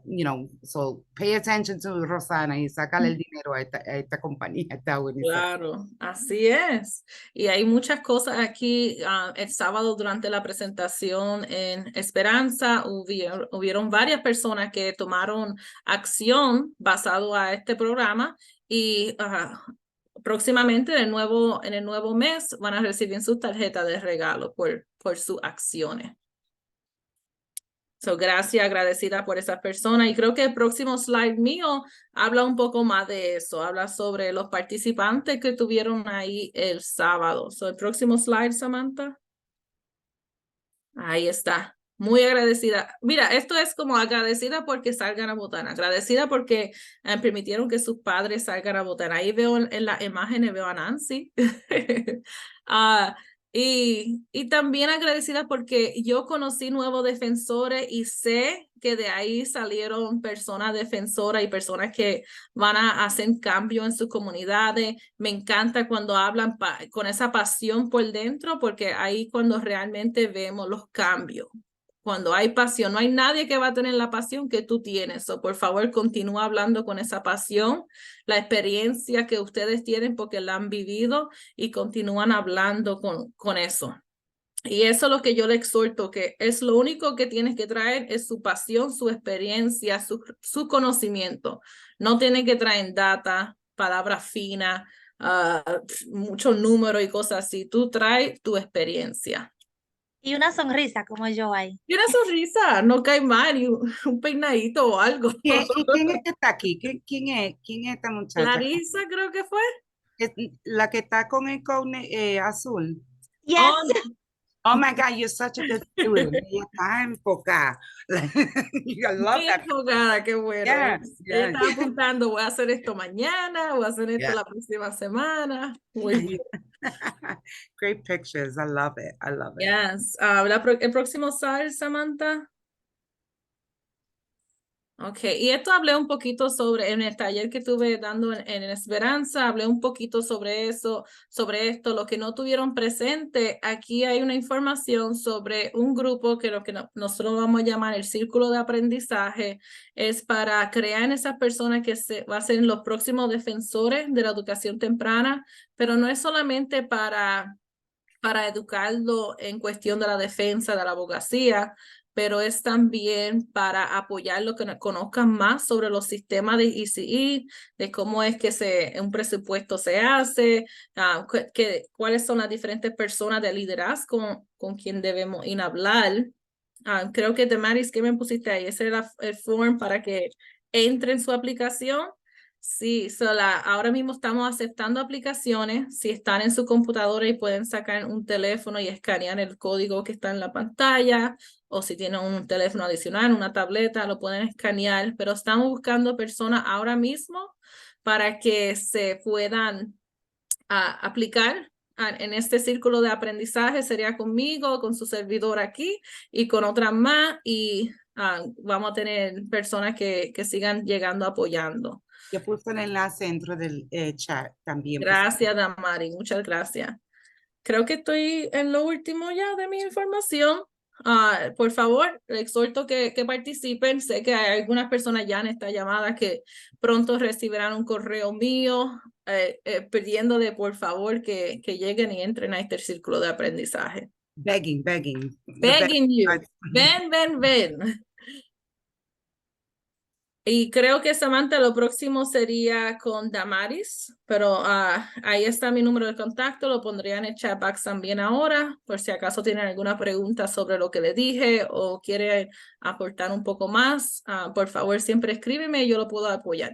Speaker 1: so pay attention to Rosana y sácale el dinero a esta compañía, esta organización.
Speaker 4: Claro, así es. Y hay muchas cosas aquí. El sábado durante la presentación en Esperanza hubieron varias personas que tomaron acción basado a este programa y próximamente en el nuevo mes van a recibir sus tarjetas de regalo por sus acciones. So, gracias, agradecida por esas personas. Y creo que el próximo slide mío habla un poco más de eso. Habla sobre los participantes que tuvieron ahí el sábado. So, el próximo slide, Samantha. Ahí está. Muy agradecida. Mira, esto es como agradecida porque salgan a votar. Agradecida porque permitieron que sus padres salgan a votar. Ahí veo en las imágenes, veo a Nancy. Y también agradecida porque yo conocí nuevos defensores y sé que de ahí salieron personas defensoras y personas que van a hacer cambio en sus comunidades. Me encanta cuando hablan con esa pasión por dentro, porque ahí cuando realmente vemos los cambios. Cuando hay pasión, no hay nadie que va a tener la pasión que tú tienes. So, por favor, continúa hablando con esa pasión, la experiencia que ustedes tienen porque la han vivido y continúan hablando con eso. Y eso es lo que yo le exhorto, que es lo único que tienes que traer es su pasión, su experiencia, su conocimiento. No tienes que traer data, palabras finas, muchos números y cosas así. Tú traes tu experiencia.
Speaker 11: Y una sonrisa como yo ahí.
Speaker 4: Y una sonrisa, no cae mal, y un peinadito o algo.
Speaker 1: ¿Y quién es que está aquí? ¿Quién es esta muchacha?
Speaker 4: Clarisa creo que fue.
Speaker 1: Es la que está con el cone azul.
Speaker 11: Yes.
Speaker 1: Oh my God, you're such a good student. Ella está enfocada. I love
Speaker 4: Muy
Speaker 1: that.
Speaker 4: enfocada, qué bueno.
Speaker 1: Yes,
Speaker 4: Ella
Speaker 1: yes.
Speaker 4: está apuntando, voy a hacer esto mañana, voy a hacer esto
Speaker 1: Yeah.
Speaker 4: la próxima semana. Muy bien.
Speaker 1: Great pictures. I love it. I love it.
Speaker 4: Yes. El próximo sal, Samantha. Ok, y esto hablé un poquito sobre, en el taller que estuve dando en Esperanza, hablé un poquito sobre eso, sobre esto, lo que no tuvieron presente, aquí hay una información sobre un grupo que lo que nosotros vamos a llamar el círculo de aprendizaje, es para crear en esas personas que va a ser los próximos defensores de la educación temprana, pero no es solamente para educarlo en cuestión de la defensa, de la abogacía, pero es también para apoyarlo que conozcan más sobre los sistemas de ECE, de cómo es que un presupuesto se hace, cuáles son las diferentes personas de liderazgo con quien debemos ir a hablar. Creo que Damaris, ¿qué me pusiste ahí? Ese era el form para que entre en su aplicación. Sí, ahora mismo estamos aceptando aplicaciones. Si están en su computadora y pueden sacar un teléfono y escanear el código que está en la pantalla, o si tienen un teléfono adicional, una tableta, lo pueden escanear, pero estamos buscando personas ahora mismo para que se puedan aplicar en este círculo de aprendizaje. Sería conmigo, con su servidor aquí y con otras más, y vamos a tener personas que sigan llegando apoyando.
Speaker 1: Yo puse el enlace dentro del chat también.
Speaker 4: Gracias, Damari, muchas gracias. Creo que estoy en lo último ya de mi información. Por favor, les exhorto que participen. Sé que hay algunas personas ya en esta llamada que pronto recibirán un correo mío pidiendo de por favor que lleguen y entren a este círculo de aprendizaje.
Speaker 1: Begging.
Speaker 4: Begging you. Ven. Y creo que Samantha, lo próximo sería con Damaris, pero ahí está mi número de contacto, lo pondría en el chat box también ahora, por si acaso tienen alguna pregunta sobre lo que le dije o quiere aportar un poco más, por favor siempre escríbeme y yo lo puedo apoyar.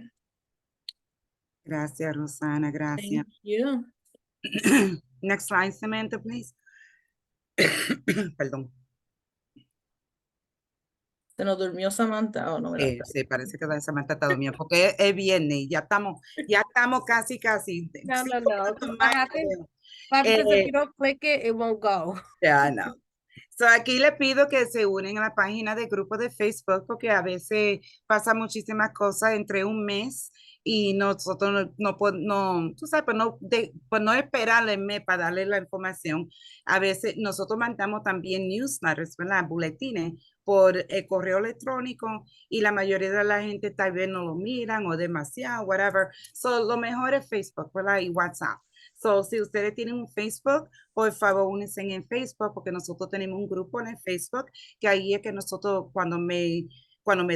Speaker 1: Gracias, Rosana, gracias.
Speaker 4: Thank you.
Speaker 1: Next slide, Samantha, please. Perdón.
Speaker 4: ¿Se nos durmió Samantha o no?
Speaker 1: Sí, parece que Samantha está durmiendo porque es viernes y ya estamos casi.
Speaker 12: No.
Speaker 1: But
Speaker 12: because if you don't click it, it won't go.
Speaker 1: Yeah, no. So aquí le pido que se unen a la página de grupo de Facebook porque a veces pasa muchísimas cosas entre un mes y nosotros tú sabes, pues no esperar el mes para darle la información. A veces nosotros mandamos también newsletters, ¿verdad? Boletines por correo electrónico y la mayoría de la gente tal vez no lo miran o demasiado, whatever. So lo mejor es Facebook, ¿verdad? Y WhatsApp. So, si ustedes tienen un Facebook, por favor, únense en Facebook, porque nosotros tenemos un grupo en el Facebook, que ahí es que nosotros, cuando me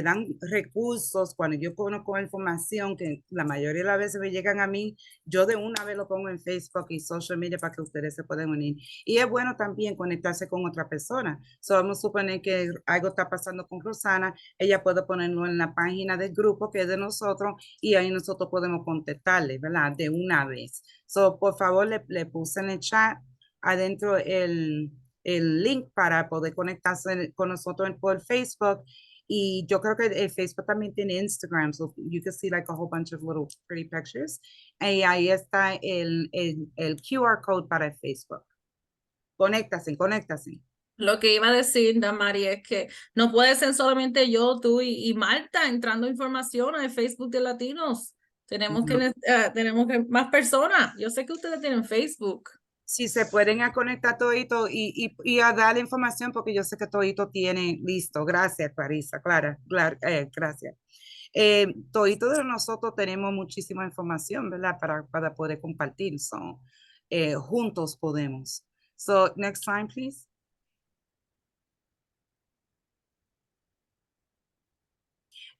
Speaker 1: dan recursos, cuando yo conozco información, que la mayoría de las veces me llegan a mí, yo de una vez lo pongo en Facebook y social media para que ustedes se puedan unir. Y es bueno también conectarse con otra persona. So, vamos a suponer que algo está pasando con Rosana, ella puede ponerlo en la página del grupo que es de nosotros y ahí nosotros podemos contestarle, ¿verdad? De una vez. So, por favor, le puse en el chat adentro el link para poder conectarse con nosotros por Facebook. Y yo creo que el Facebook también tiene Instagram, so you can see like a whole bunch of little pretty pictures. Y ahí está el QR code para el Facebook. Conéctase.
Speaker 4: Lo que iba a decir, Damari, es que no puede ser solamente yo, tú y Marta entrando información en el Facebook de Latinos. Tenemos que más personas. Yo sé que ustedes tienen Facebook.
Speaker 1: Si se pueden a conectar todito y a dar la información, porque yo sé que todito tiene listo. Gracias, Clarisa, gracias. Todito de nosotros tenemos muchísima información, ¿verdad? Para poder compartir. So, juntos podemos. So, next slide, please.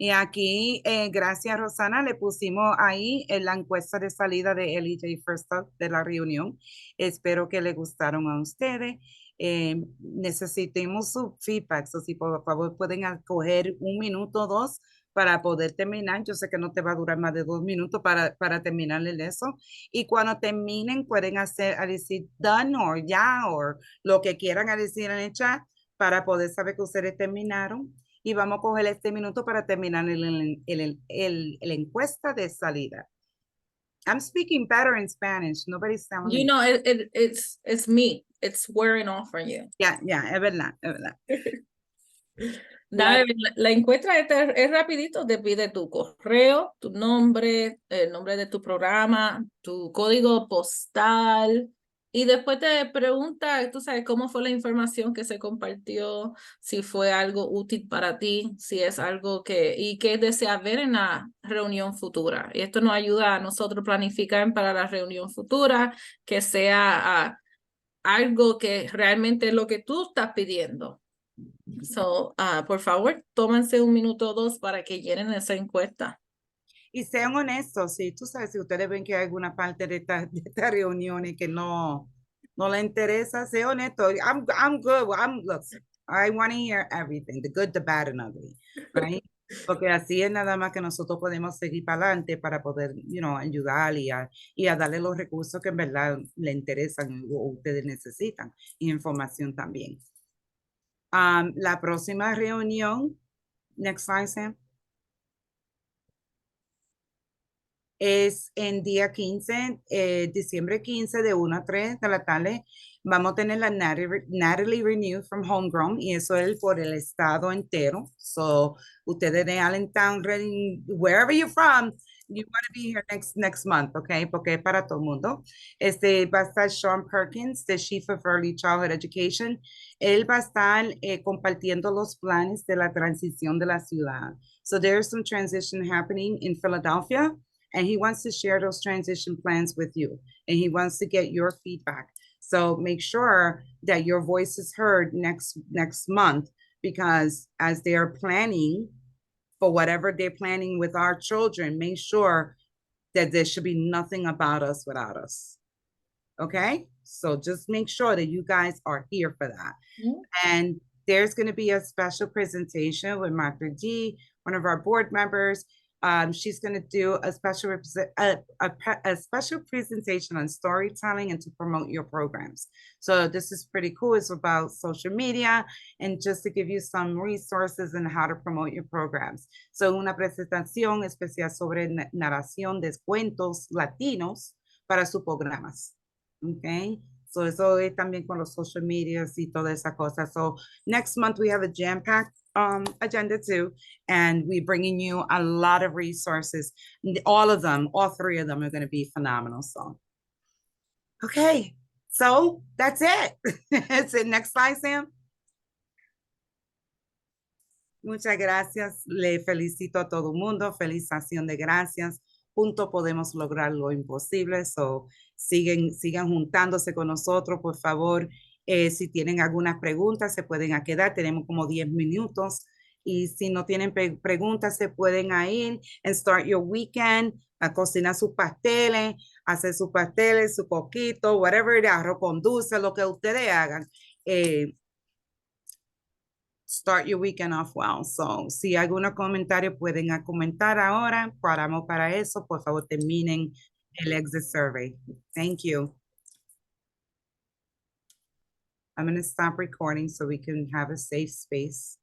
Speaker 1: Y aquí, gracias Rosana, le pusimos ahí en la encuesta de salida de LEJ First Up de la reunión. Espero que le gustaron a ustedes. Necesitemos su feedback, so si por favor pueden coger 1 minuto o 2 para poder terminar. Yo sé que no te va a durar más de 2 minutos para terminar eso. Y cuando terminen pueden decir done o ya o lo que quieran a decir en el chat para poder saber que ustedes terminaron. Y vamos a coger este minuto para terminar el encuesta de salida. I'm speaking better in Spanish. Nobody's telling
Speaker 4: You
Speaker 1: me.
Speaker 4: know, it's me. It's wearing off on you.
Speaker 1: Yeah, es verdad.
Speaker 4: La encuesta es rapidito, te pide tu correo, tu nombre, el nombre de tu programa, tu código postal y después te pregunta, tú sabes, cómo fue la información que se compartió, si fue algo útil para ti, si es algo y qué deseas ver en la reunión futura. Y esto nos ayuda a nosotros planificar para la reunión futura, que sea algo que realmente es lo que tú estás pidiendo. So, por favor, tómense 1 minuto o 2 para que llenen esa encuesta.
Speaker 1: Y sean honestos, si tú sabes, si ustedes ven que hay alguna parte de esta reunión y que no le interesa, sé honesto. I'm good. Look, I want to hear everything, the good, the bad, and ugly, right? Porque así es nada más que nosotros podemos seguir para adelante para poder, ayudar y a darle los recursos que en verdad le interesan o ustedes necesitan, y información también. La próxima reunión, next slide, Sam. Es en día 15, diciembre 15 de 1 a 3 de la tarde. Vamos a tener la Natalie Renew from Homegrown y eso es por el estado entero. So, ustedes de Allentown, Reading, wherever you're from, you want to be here next month, okay? Porque es para todo el mundo. Va a estar Sean Perkins, the Chief of Early Childhood Education. Él va a estar compartiendo los planes de la transición de la ciudad. So there's some transition happening in Philadelphia. And he wants to share those transition plans with you. And he wants to get your feedback. So make sure that your voice is heard next month, because as they are planning for whatever they're planning with our children, make sure that there should be nothing about us without us. Okay? So just make sure that you guys are here for that. Mm-hmm. And there's going to be a special presentation with Martha G, one of our board members. She's going to do a special presentation on storytelling and to promote your programs. So this is pretty cool. It's about social media and just to give you some resources and how to promote your programs. So una presentación especial sobre narración de cuentos latinos para sus programas. Okay. So eso es también con los social medias y toda esa cosa. So next month we have a jam-packed agenda too, and we're bringing you a lot of resources. All 3 of them are going to be phenomenal. So, okay, so that's it. That's it. Next slide, Sam. Muchas gracias. Le felicito a todo el mundo. Feliz acción de gracias. Juntos podemos lograr lo imposible. So, sigan juntándose con nosotros, por favor. Si tienen algunas preguntas, se pueden quedar. Tenemos como 10 minutos. Y si no tienen preguntas, se pueden ir and start your weekend, a cocinar sus pasteles, hacer sus pasteles, su coquito, whatever, arroz con dulce, lo que ustedes hagan. Start your weekend off well. So, si hay algún comentario, pueden comentar ahora. Paramos para eso. Por favor, terminen el exit survey. Thank you. I'm going to stop recording so we can have a safe space.